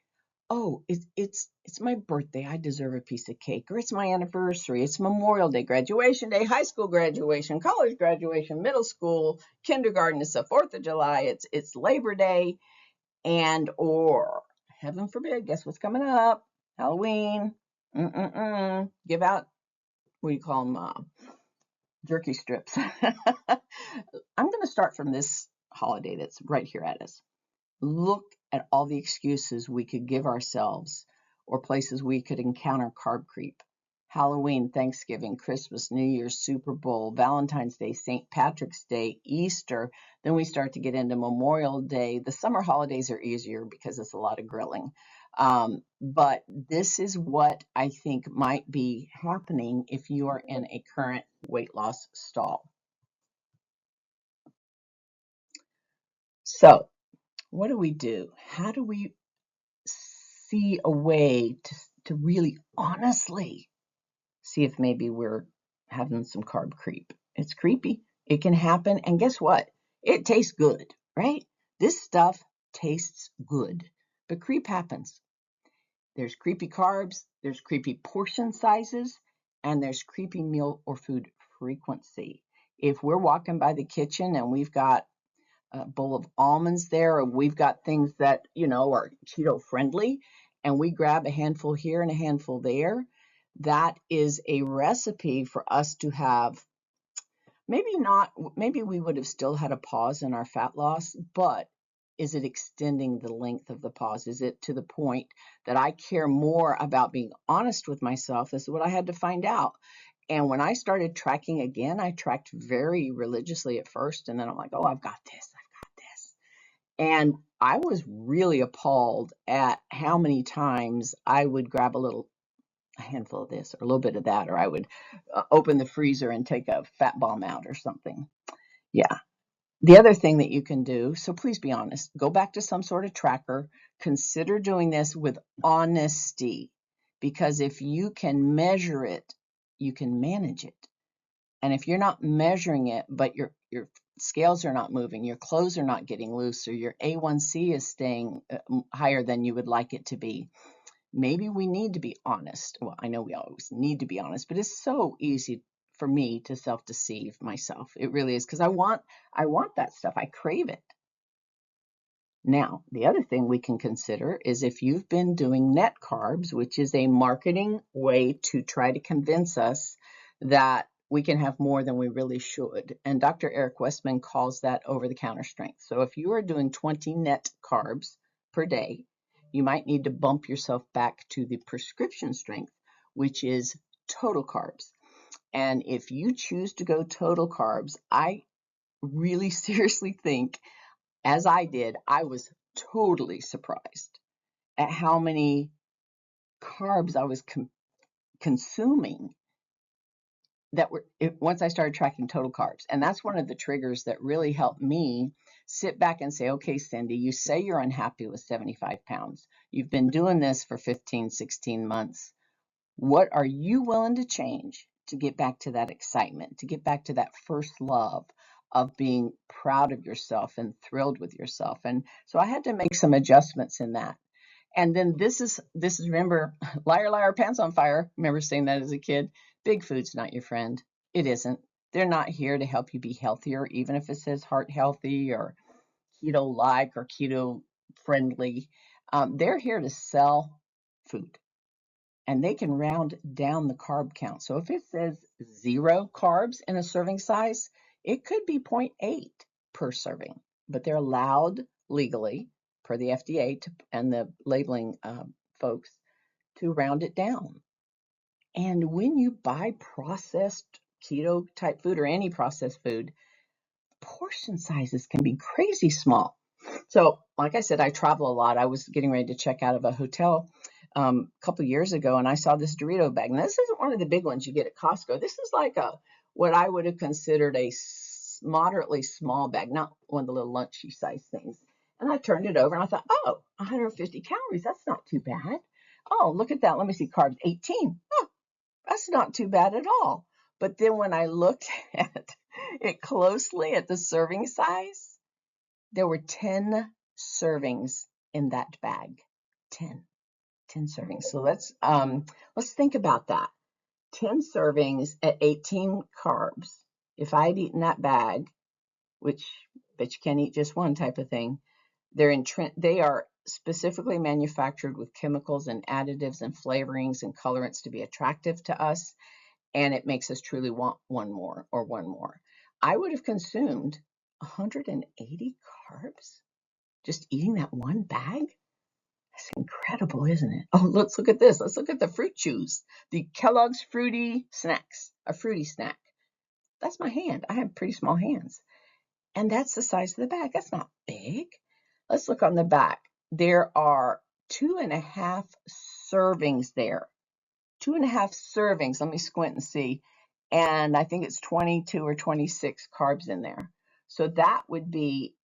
oh, it's my birthday, I deserve a piece of cake, or it's my anniversary, it's Memorial Day, graduation day, high school graduation, college graduation, middle school, kindergarten, it's the 4th of July, it's Labor Day, and or heaven forbid, guess what's coming up? Halloween. Give out, what do you call them? Jerky strips. I'm going to start from this holiday that's right here at us. Look at all the excuses we could give ourselves, or places we could encounter carb creep. Halloween, Thanksgiving, Christmas, New Year's, Super Bowl, Valentine's Day, St. Patrick's Day, Easter. Then we start to get into Memorial Day. The summer holidays are easier because it's a lot of grilling. But this is what I think might be happening if you are in a current weight loss stall. So what do? How do we see a way to really honestly see if maybe we're having some carb creep? It's creepy. It can happen. And guess what? It tastes good, right? This stuff tastes good, but creep happens. There's creepy carbs, there's creepy portion sizes, and there's creepy meal or food frequency. If we're walking by the kitchen and we've got a bowl of almonds there, or we've got things that, are keto friendly, and we grab a handful here and a handful there, that is a recipe for us to have, maybe we would have still had a pause in our fat loss, but is it extending the length of the pause? Is it to the point that I care more about being honest with myself? This is what I had to find out. And when I started tracking again, I tracked very religiously at first, and then I'm like, oh, I've got this. And I was really appalled at how many times I would grab a little a handful of this or a little bit of that, or I would open the freezer and take a fat bomb out or something. Yeah. The other thing that you can do, so please be honest, go back to some sort of tracker, consider doing this with honesty, because if you can measure it, you can manage it. And if you're not measuring it, but your scales are not moving, your clothes are not getting loose, or your A1C is staying higher than you would like it to be, maybe we need to be honest. Well, I know we always need to be honest, but it's so easy for me to self-deceive myself. It really is, because I want that stuff. I crave it. Now, the other thing we can consider is if you've been doing net carbs, which is a marketing way to try to convince us that we can have more than we really should. And Dr. Eric Westman calls that over-the-counter strength. So if you are doing 20 net carbs per day, you might need to bump yourself back to the prescription strength, which is total carbs. And if you choose to go total carbs, I really seriously think, as I did, I was totally surprised at how many carbs I was consuming that were once I started tracking total carbs. And that's one of the triggers that really helped me sit back and say, okay, Cindy, you say you're unhappy with 75 pounds. You've been doing this for 15, 16 months. What are you willing to change to get back to that excitement, to get back to that first love of being proud of yourself and thrilled with yourself? And so I had to make some adjustments in that. And then this is remember, liar, liar, pants on fire. Remember saying that as a kid? Big food's not your friend. It isn't. They're not here to help you be healthier, even if it says heart healthy or keto like or keto friendly. They're here to sell food, and they can round down the carb count. So if it says 0 carbs in a serving size, it could be 0.8 per serving, but they're allowed legally per the FDA and the labeling folks to round it down. And when you buy processed keto type food or any processed food, portion sizes can be crazy small. So, like I said, I travel a lot. I was getting ready to check out of a hotel a couple of years ago, and I saw this Dorito bag. Now, this isn't one of the big ones you get at Costco. This is like what I would have considered a moderately small bag, not one of the little lunchy size things. And I turned it over, and I thought, oh, 150 calories. That's not too bad. Oh, look at that. Let me see. Carbs 18. Oh, that's not too bad at all. But then when I looked at it closely at the serving size, there were 10 servings in that bag. 10 servings. So let's think about that. 10 servings at 18 carbs. If I'd eaten that bag, which but you can't eat just one type of thing, they are specifically manufactured with chemicals and additives and flavorings and colorants to be attractive to us, and it makes us truly want one more. I would have consumed 180 carbs just eating that one bag. That's incredible, isn't it? Oh, let's look at this. Let's look at the fruit chews. The Kellogg's Fruity Snacks, a fruity snack. That's my hand. I have pretty small hands. And that's the size of the bag. That's not big. Let's look on the back. There are 2.5 servings there. 2.5 servings. Let me squint and see. And I think it's 22 or 26 carbs in there. So that would be,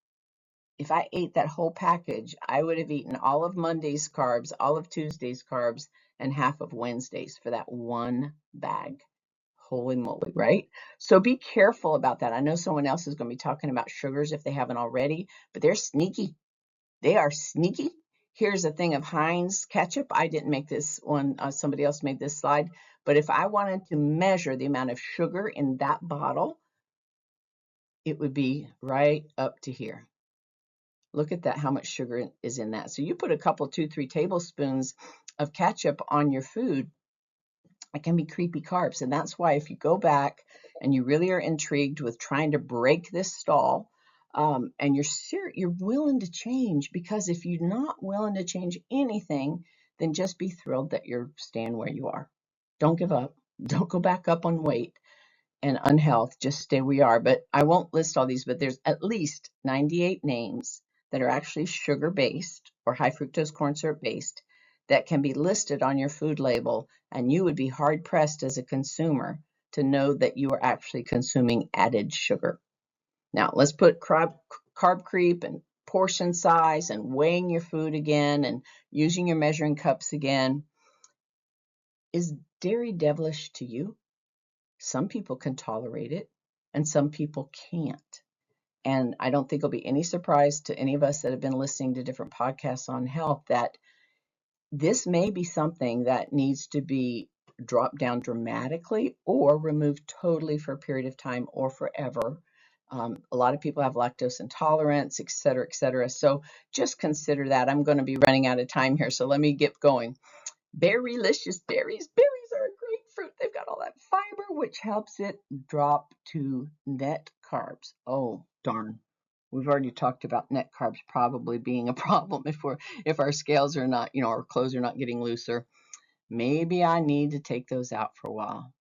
if I ate that whole package, I would have eaten all of Monday's carbs, all of Tuesday's carbs, and half of Wednesday's for that one bag. Holy moly, right? So be careful about that. I know someone else is going to be talking about sugars if they haven't already, but they're sneaky. They are sneaky. Here's a thing of Heinz ketchup. I didn't make this one. Somebody else made this slide. But if I wanted to measure the amount of sugar in that bottle, it would be right up to here. Look at that, how much sugar is in that. So you put a couple, 2-3 tablespoons of ketchup on your food, it can be creepy carbs. And that's why if you go back and you really are intrigued with trying to break this stall, and you're willing to change, because if you're not willing to change anything, then just be thrilled that you're staying where you are. Don't give up. Don't go back up on weight and unhealth. Just stay where you are. But I won't list all these, but there's at least 98 names that are actually sugar-based or high fructose corn syrup based that can be listed on your food label, and you would be hard pressed as a consumer to know that you are actually consuming added sugar. Now, let's put carb creep and portion size and weighing your food again and using your measuring cups again. Is dairy devilish to you? Some people can tolerate it and some people can't. And I don't think it'll be any surprise to any of us that have been listening to different podcasts on health that this may be something that needs to be dropped down dramatically or removed totally for a period of time or forever. A lot of people have lactose intolerance, et cetera, et cetera. So just consider that. I'm going to be running out of time here, so let me get going. Berrylicious berries. Berries are a great fruit. They've got all that fiber, which helps it drop to net carbs. Oh, darn. We've already talked about net carbs probably being a problem if our scales are not, our clothes are not getting looser. Maybe I need to take those out for a while.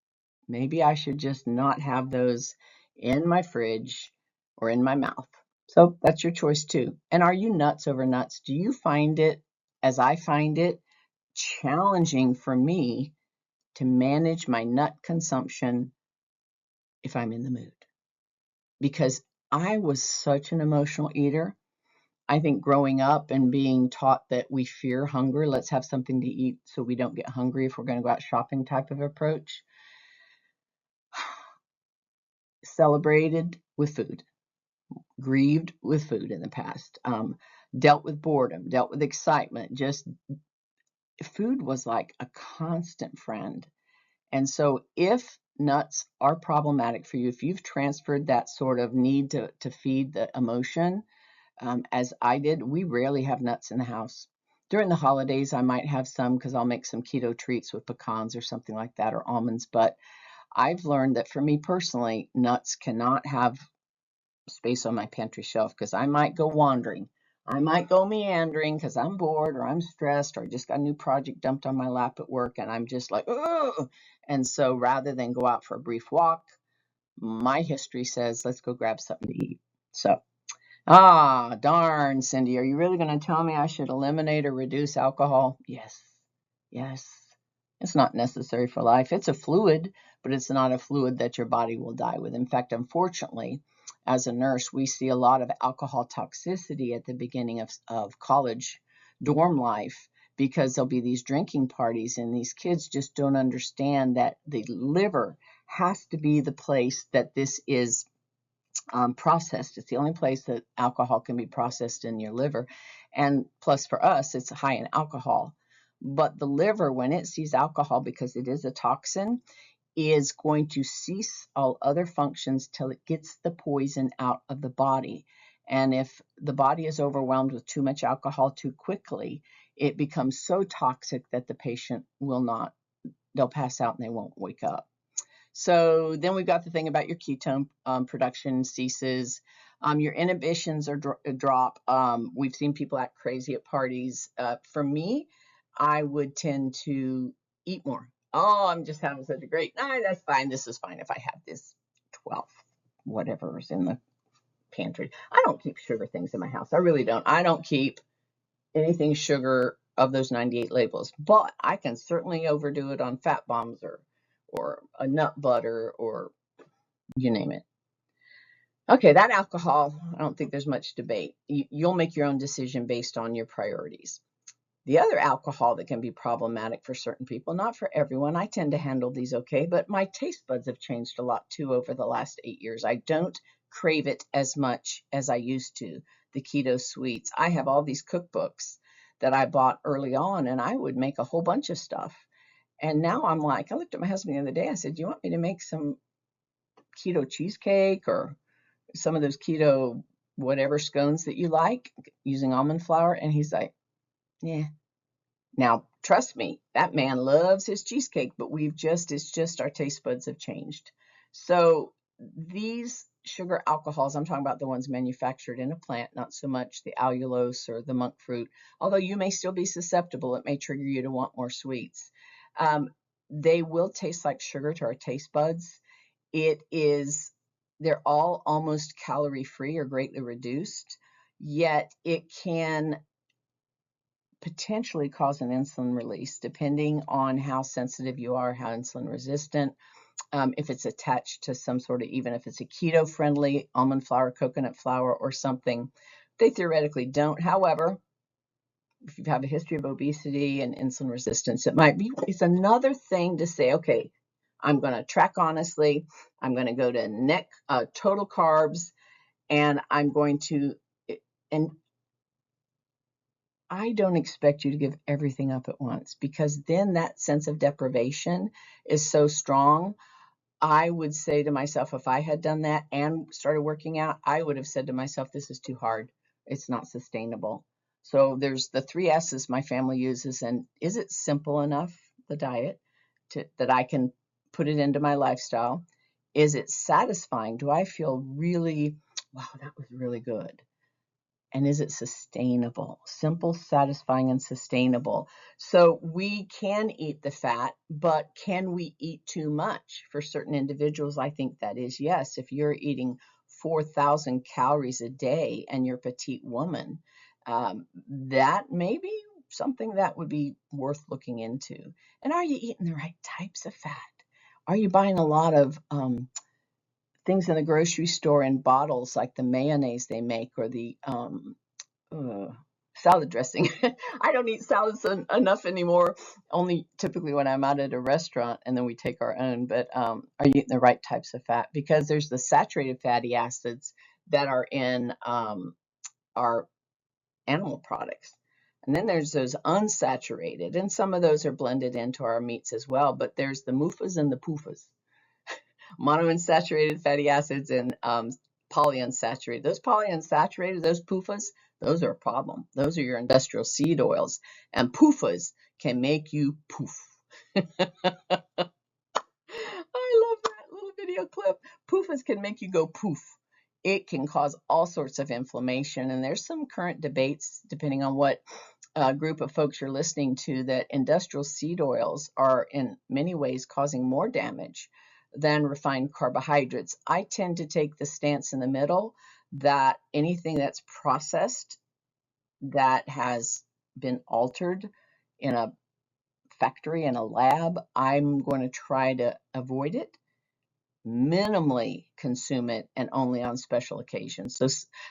Maybe I should just not have those in my fridge or in my mouth. So that's your choice too. And are you nuts over nuts? Do you find it, as I find it, challenging for me to manage my nut consumption if I'm in the mood? Because I was such an emotional eater. I think growing up and being taught that we fear hunger, let's have something to eat so we don't get hungry if we're going to go out shopping type of approach, celebrated with food, grieved with food in the past, dealt with boredom, dealt with excitement. Just food was like a constant friend. And so if nuts are problematic for you, if you've transferred that sort of need to feed the emotion, as I did, we rarely have nuts in the house. During the holidays, I might have some because I'll make some keto treats with pecans or something like that, or almonds. But I've learned that for me personally, nuts cannot have space on my pantry shelf because I might go wandering. I might go meandering because I'm bored or I'm stressed or I just got a new project dumped on my lap at work and I'm just like, oh. And so rather than go out for a brief walk, my history says, let's go grab something to eat. So, darn, Cindy, are you really going to tell me I should eliminate or reduce alcohol? Yes, yes. It's not necessary for life. It's a fluid, but it's not a fluid that your body will die with. In fact, unfortunately, as a nurse, we see a lot of alcohol toxicity at the beginning of college dorm life because there'll be these drinking parties and these kids just don't understand that the liver has to be the place that this is processed. It's the only place that alcohol can be processed in your liver. And plus for us, it's high in alcohol. But the liver, when it sees alcohol, because it is a toxin, is going to cease all other functions till it gets the poison out of the body. And if the body is overwhelmed with too much alcohol too quickly, it becomes so toxic that the patient they'll pass out and they won't wake up. So then we've got the thing about your ketone production ceases. Your inhibitions are drop. We've seen people act crazy at parties. For me, I would tend to eat more. Oh, I'm just having such a great night. That's fine. This is fine if I have this 12, whatever is in the pantry. I don't keep sugar things in my house. I really don't. I don't keep anything sugar of those 98 labels, but I can certainly overdo it on fat bombs or a nut butter or you name it. Okay, that alcohol, I don't think there's much debate. You'll make your own decision based on your priorities. The other alcohol that can be problematic for certain people, not for everyone. I tend to handle these okay, but my taste buds have changed a lot too over the last 8 years. I don't crave it as much as I used to, the keto sweets. I have all these cookbooks that I bought early on, and I would make a whole bunch of stuff. And now I'm like, I looked at my husband the other day. I said, do you want me to make some keto cheesecake or some of those keto whatever scones that you like using almond flour? And he's like, yeah. Now, trust me, that man loves his cheesecake, but it's just our taste buds have changed. So these sugar alcohols, I'm talking about the ones manufactured in a plant, not so much the allulose or the monk fruit, although you may still be susceptible. It may trigger you to want more sweets. They will taste like sugar to our taste buds. They're all almost calorie free or greatly reduced, yet it can potentially cause an insulin release, depending on how sensitive you are, how insulin resistant. If it's attached to some sort of, even if it's a keto-friendly almond flour, coconut flour, or something, they theoretically don't. However, if you have a history of obesity and insulin resistance, it's another thing to say, okay, I'm going to track honestly. I'm going to go to total carbs, and and I don't expect you to give everything up at once, because then that sense of deprivation is so strong. I would say to myself, if I had done that and started working out, I would have said to myself, this is too hard. It's not sustainable. So there's the 3 S's my family uses. And is it simple enough, the diet, that I can put it into my lifestyle? Is it satisfying? Do I feel really, wow, that was really good? And is it sustainable? Simple, satisfying, and sustainable. So we can eat the fat, but can we eat too much? For certain individuals, I think that is yes. If you're eating 4,000 calories a day and you're a petite woman, that may be something that would be worth looking into. And are you eating the right types of fat? Are you buying a lot of things in the grocery store in bottles, like the mayonnaise they make, or the salad dressing? I don't eat salads enough anymore, only typically when I'm out at a restaurant, and then we take our own. But are you eating the right types of fat? Because there's the saturated fatty acids that are in our animal products. And then there's those unsaturated, and some of those are blended into our meats as well. But there's the MUFAs and the PUFAs, monounsaturated fatty acids and polyunsaturated. Those polyunsaturated, those PUFAs, those are a problem. Those are your industrial seed oils. And PUFAs can make you poof. I love that little video clip. PUFAs can make you go poof. It can cause all sorts of inflammation. And there's some current debates, depending on what group of folks you're listening to, that industrial seed oils are in many ways causing more damage than refined carbohydrates. I tend to take the stance in the middle, that anything that's processed, that has been altered in a factory, in a lab, I'm going to try to avoid it, minimally consume it, and only on special occasions.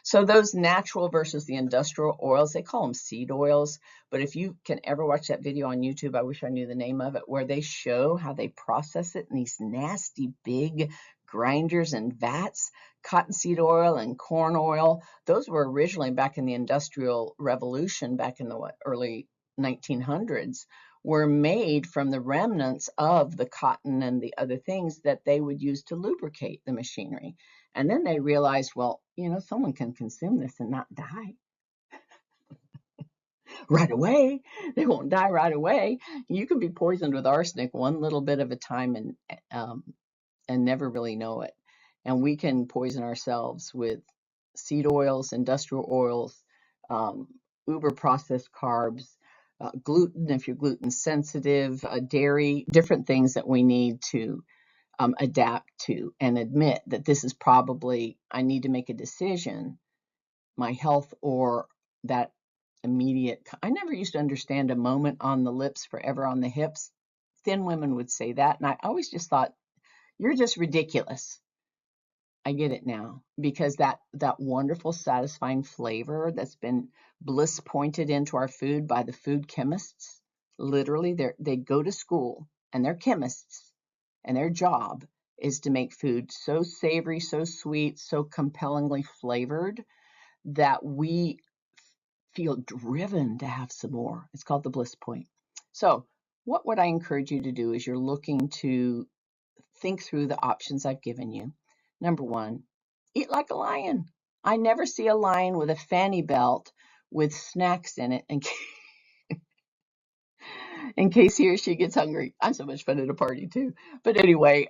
So those natural versus the industrial oils, they call them seed oils. But if you can ever watch that video on YouTube, I wish I knew the name of it, where they show how they process it in these nasty big grinders and vats. Cottonseed oil and corn oil, those were originally, back in the Industrial Revolution, back in the early 1900s, were made from the remnants of the cotton and the other things that they would use to lubricate the machinery. And then they realized, well, someone can consume this and not die right away. They won't die right away. You can be poisoned with arsenic one little bit of a time and never really know it. And we can poison ourselves with seed oils, industrial oils, uber processed carbs, gluten if you're gluten sensitive, dairy, different things that we need to adapt to and admit that this is probably, I need to make a decision, my health or that immediate. I never used to understand a moment on the lips, forever on the hips. Thin women would say that, and I always just thought, you're just ridiculous. I get it now, because that wonderful, satisfying flavor that's been bliss pointed into our food by the food chemists. Literally, they go to school and they're chemists, and their job is to make food so savory, so sweet, so compellingly flavored that we feel driven to have some more. It's called the bliss point. So what would I encourage you to do as you're looking to think through the options I've given you? Number one, eat like a lion. I never see a lion with a fanny belt with snacks in it in case he or she gets hungry. I'm so much fun at a party too. But anyway,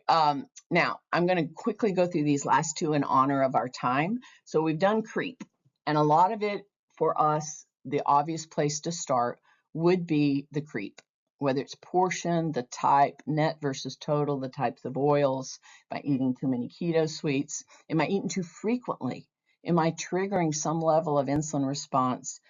now I'm going to quickly go through these last two in honor of our time. So we've done creep, and a lot of it for us, the obvious place to start would be the creep, whether it's portion, the type, net versus total, the types of oils. Am I eating too many keto sweets? Am I eating too frequently? Am I triggering some level of insulin response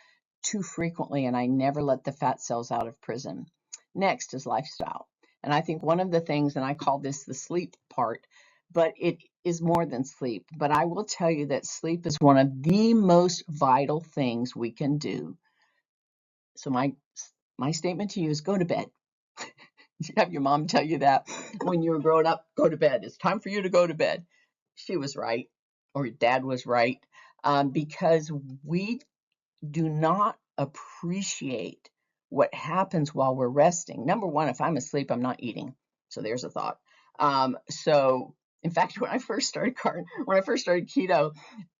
too frequently, and I never let the fat cells out of prison. Next is lifestyle. And I think one of the things, and I call this the sleep part, but it is more than sleep. But I will tell you that sleep is one of the most vital things we can do. So my statement to you is go to bed. Did you have your mom tell you that when you were growing up? Go to bed. It's time for you to go to bed. She was right, or your dad was right, because we do not appreciate what happens while we're resting. Number one, if I'm asleep, I'm not eating. So there's a thought. So in fact, when I first started keto,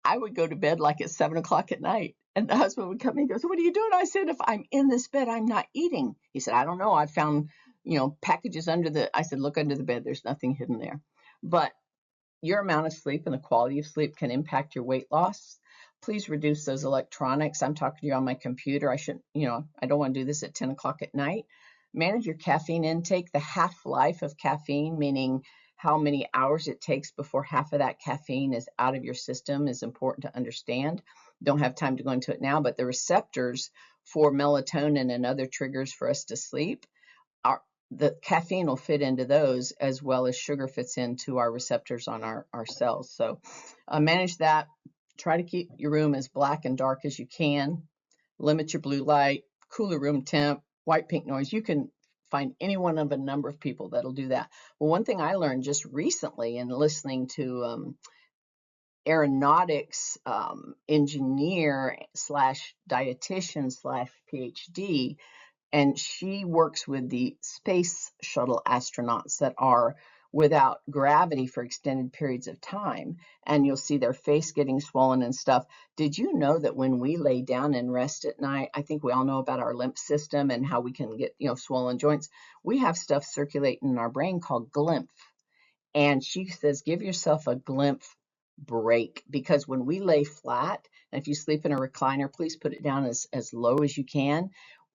I would go to bed like at 7 o'clock at night. And the husband would come in and goes, "What are you doing?" I said, "If I'm in this bed, I'm not eating." He said, "I don't know. I found, packages under the," I said, "Look under the bed. There's nothing hidden there." But your amount of sleep and the quality of sleep can impact your weight loss. Please reduce those electronics. I'm talking to you on my computer. I don't want to do this at 10 o'clock at night. Manage your caffeine intake. The half-life of caffeine, meaning how many hours it takes before half of that caffeine is out of your system, is important to understand. Don't have time to go into it now, but the receptors for melatonin and other triggers for us to sleep, the caffeine will fit into those as well as sugar fits into our receptors on our cells. So manage that. Try to keep your room as black and dark as you can. Limit your blue light, cooler room temp, white pink noise. You can find any one of a number of people that'll do that. Well, one thing I learned just recently in listening to aeronautics engineer slash dietitian slash PhD, and she works with the space shuttle astronauts that are without gravity for extended periods of time, and you'll see their face getting swollen and stuff. Did you know that when we lay down and rest at night, I think we all know about our lymph system and how we can get, swollen joints. We have stuff circulating in our brain called glymph. And she says, give yourself a glymph break, because when we lay flat, and if you sleep in a recliner, please put it down as low as you can.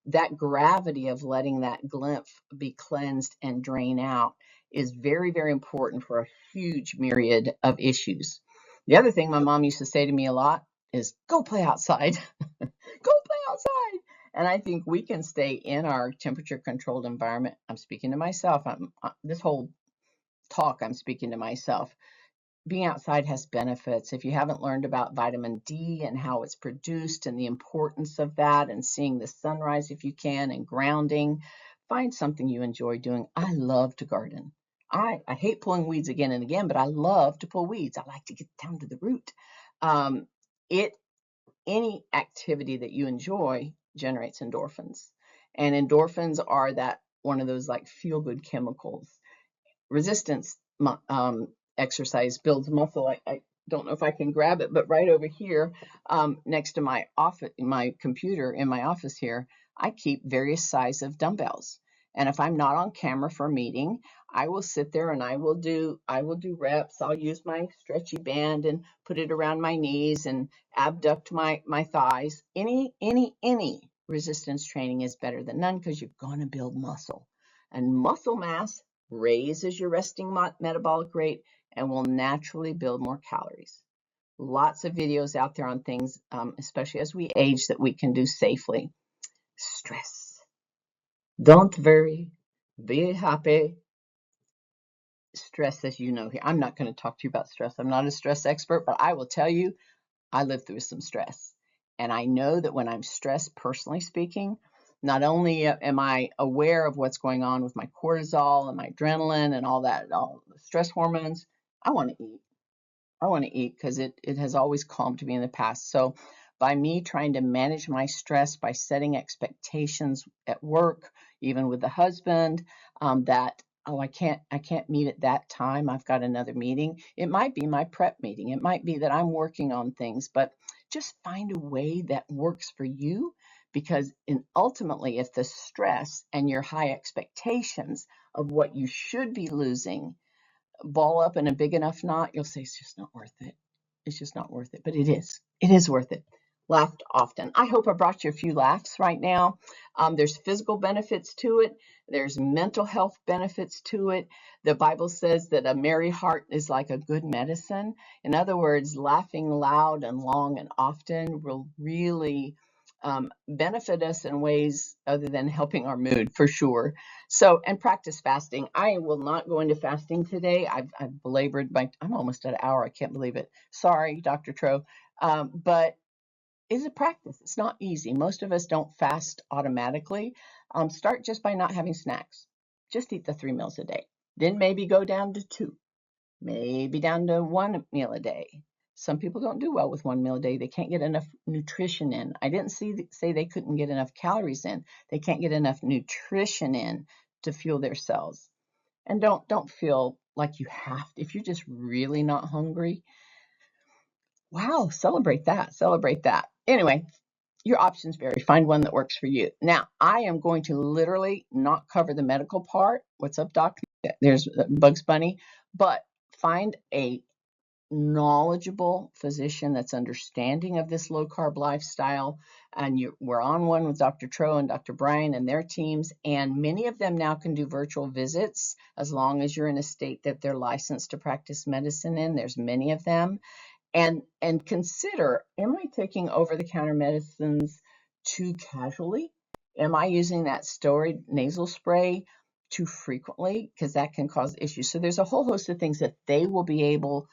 That gravity of letting that glymph be cleansed and drain out is very, very important for a huge myriad of issues. The other thing my mom used to say to me a lot is go play outside. Go play outside. And I think we can stay in our temperature controlled environment. I'm speaking to myself. This whole talk, I'm speaking to myself. Being outside has benefits. If you haven't learned about vitamin D and how it's produced and the importance of that, and seeing the sunrise if you can, and grounding, find something you enjoy doing. I love to garden. I hate pulling weeds again and again, but I love to pull weeds. I like to get down to the root. Any activity that you enjoy generates endorphins, and endorphins are that one of those like feel good chemicals. Resistance exercise builds muscle. I don't know if I can grab it, but right over here, next to my office, my computer in my office here, I keep various sizes of dumbbells. And if I'm not on camera for a meeting, I will sit there and I will do reps. I'll use my stretchy band and put it around my knees and abduct my thighs. Any resistance training is better than none, because you're going to build muscle, and muscle mass raises your resting metabolic rate and will naturally build more calories. Lots of videos out there on things, especially as we age, that we can do safely. Stress. Don't worry. Be happy. Stress, as you know here. I'm not going to talk to you about stress. I'm not a stress expert, but I will tell you, I lived through some stress. And I know that when I'm stressed, personally speaking, not only am I aware of what's going on with my cortisol and my adrenaline and all that, all the stress hormones, I want to eat. I want to eat because it has always calmed me in the past. So by me trying to manage my stress by setting expectations at work, even with the husband, that, oh, I can't meet at that time, I've got another meeting. It might be my prep meeting. It might be that I'm working on things, but just find a way that works for you, because ultimately, if the stress and your high expectations of what you should be losing ball up in a big enough knot, you'll say, it's just not worth it. It's just not worth it. But it is. It is worth it. Laughed often. I hope I brought you a few laughs right now. There's physical benefits to it. There's mental health benefits to it. The Bible says that a merry heart is like a good medicine. In other words, laughing loud and long and often will really benefit us in ways other than helping our mood for sure. So, and practice fasting. I will not go into fasting today. I've belabored I'm almost at an hour. I can't believe it. Sorry, Dr. Tro. But it's a practice. It's not easy. Most of us don't fast automatically. Start just by not having snacks. Just eat the 3 meals a day. Then maybe go down to 2, maybe down to 1 meal a day. Some people don't do well with 1 meal a day. They can't get enough nutrition in. I didn't say they couldn't get enough calories in. They can't get enough nutrition in to fuel their cells. And don't feel like you have to. If you're just really not hungry, wow, celebrate that. Celebrate that. Anyway, your options vary. Find one that works for you. Now, I am going to literally not cover the medical part. What's up, Doc? There's Bugs Bunny. But find a knowledgeable physician that's understanding of this low carb lifestyle. And we're on one with Dr. Tro and Dr. Brian and their teams. And many of them now can do virtual visits as long as you're in a state that they're licensed to practice medicine in. There's many of them. And consider, am I taking over-the-counter medicines too casually? Am I using that steroid nasal spray too frequently? Because that can cause issues. So there's a whole host of things that they will be able.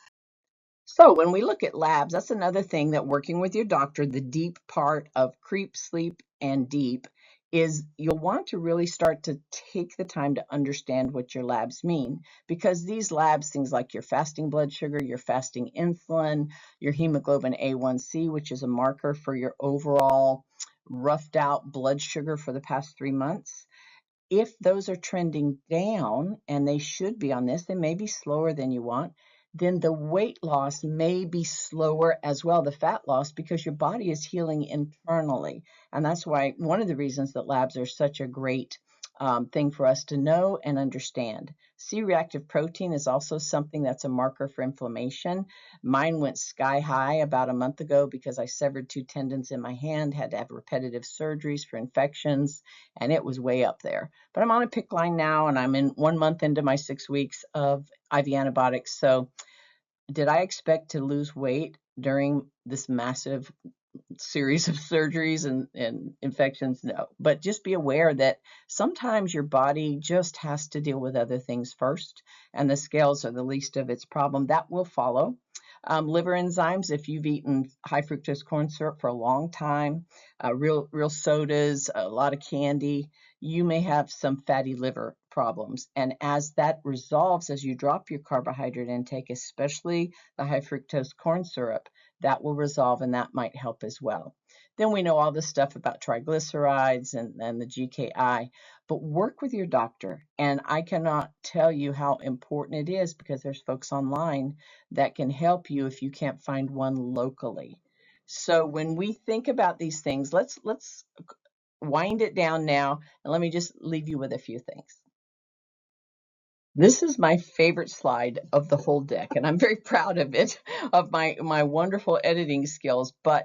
So when we look at labs, that's another thing that working with your doctor, the deep part of creep, sleep, and deep is you'll want to really start to take the time to understand what your labs mean, because these labs, things like your fasting blood sugar, your fasting insulin, your hemoglobin A1C, which is a marker for your overall roughed out blood sugar for the past 3 months, if those are trending down, and they should be on this, they may be slower than you want, then the weight loss may be slower as well, the fat loss, because your body is healing internally. And that's why one of the reasons that labs are such a great thing for us to know and understand. C-reactive protein is also something that's a marker for inflammation. Mine went sky high about a month ago because I severed 2 tendons in my hand, had to have repetitive surgeries for infections, and it was way up there. But I'm on a PICC line now, and I'm in 1 month into my 6 weeks of IV antibiotics. So did I expect to lose weight during this massive series of surgeries and infections? No. But just be aware that sometimes your body just has to deal with other things first, and the scales are the least of its problem. That will follow. Liver enzymes, if you've eaten high fructose corn syrup for a long time, real sodas, a lot of candy, you may have some fatty liver problems. And as that resolves, as you drop your carbohydrate intake, especially the high fructose corn syrup, that will resolve, and that might help as well. Then we know all this stuff about triglycerides and the GKI, but work with your doctor. And I cannot tell you how important it is, because there's folks online that can help you if you can't find one locally. So when we think about these things, let's wind it down now, and let me just leave you with a few things. This is my favorite slide of the whole deck, and I'm very proud of it, of my wonderful editing skills. But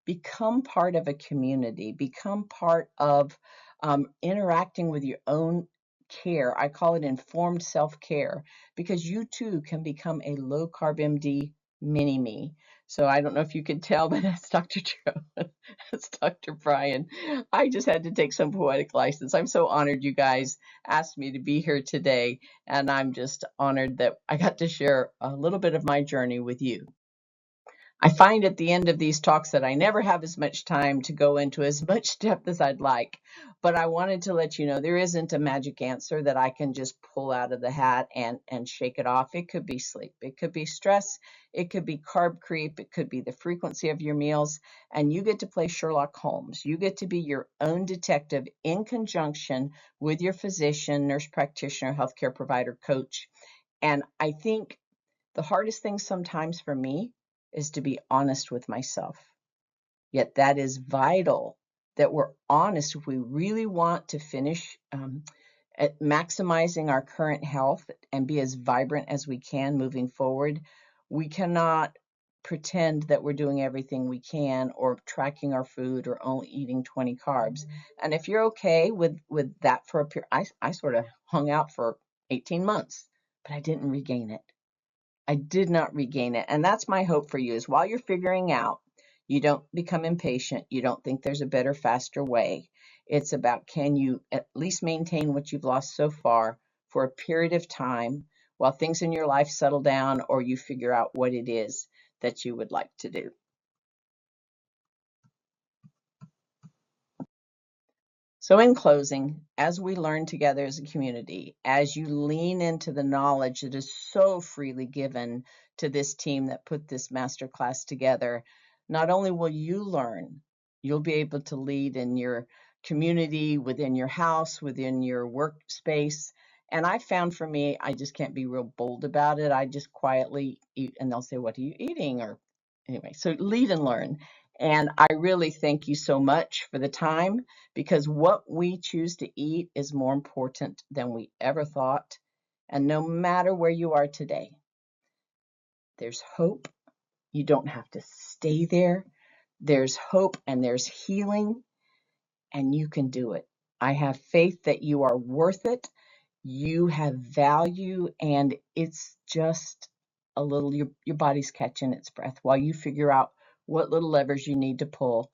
become part of a community, become part of interacting with your own care. I call it informed self-care, because you too can become a low carb MD mini me. So I don't know if you could tell, but that's Dr. Joe. That's Dr. Brian. I just had to take some poetic license. I'm so honored you guys asked me to be here today, and I'm just honored that I got to share a little bit of my journey with you. I find at the end of these talks that I never have as much time to go into as much depth as I'd like, but I wanted to let you know there isn't a magic answer that I can just pull out of the hat and shake it off. It could be sleep, it could be stress, it could be carb creep, it could be the frequency of your meals, and you get to play Sherlock Holmes. You get to be your own detective in conjunction with your physician, nurse practitioner, healthcare provider, coach. And I think the hardest thing sometimes for me is to be honest with myself. Yet that is vital, that we're honest if we really want to finish at maximizing our current health and be as vibrant as we can moving forward. We cannot pretend that we're doing everything we can, or tracking our food, or only eating 20 carbs. And if you're okay with that for a period, I sort of hung out for 18 months, but I didn't regain it. I did not regain it. And that's my hope for you, is while you're figuring out, You don't become impatient. You don't think there's a better, faster way. It's about, can you at least maintain what you've lost so far for a period of time while things in your life settle down, or you figure out what it is that you would like to do. So in closing, as we learn together as a community, as you lean into the knowledge that is so freely given to this team that put this masterclass together, not only will you learn, you'll be able to lead in your community, within your house, within your workspace. And I found, for me, I just can't be real bold about it. I just quietly eat, and they'll say, "What are you eating?" Or anyway, so lead and learn. And I really thank you so much for the time, because what we choose to eat is more important than we ever thought. And no matter where you are today, there's hope. You don't have to stay there. There's hope and there's healing, and you can do it. I have faith that you are worth it. You have value, and it's just a little, your body's catching its breath while you figure out what little levers you need to pull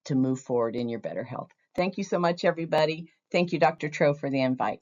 to move forward in your better health. Thank you so much, everybody. Thank you, Dr. Tro, for the invite.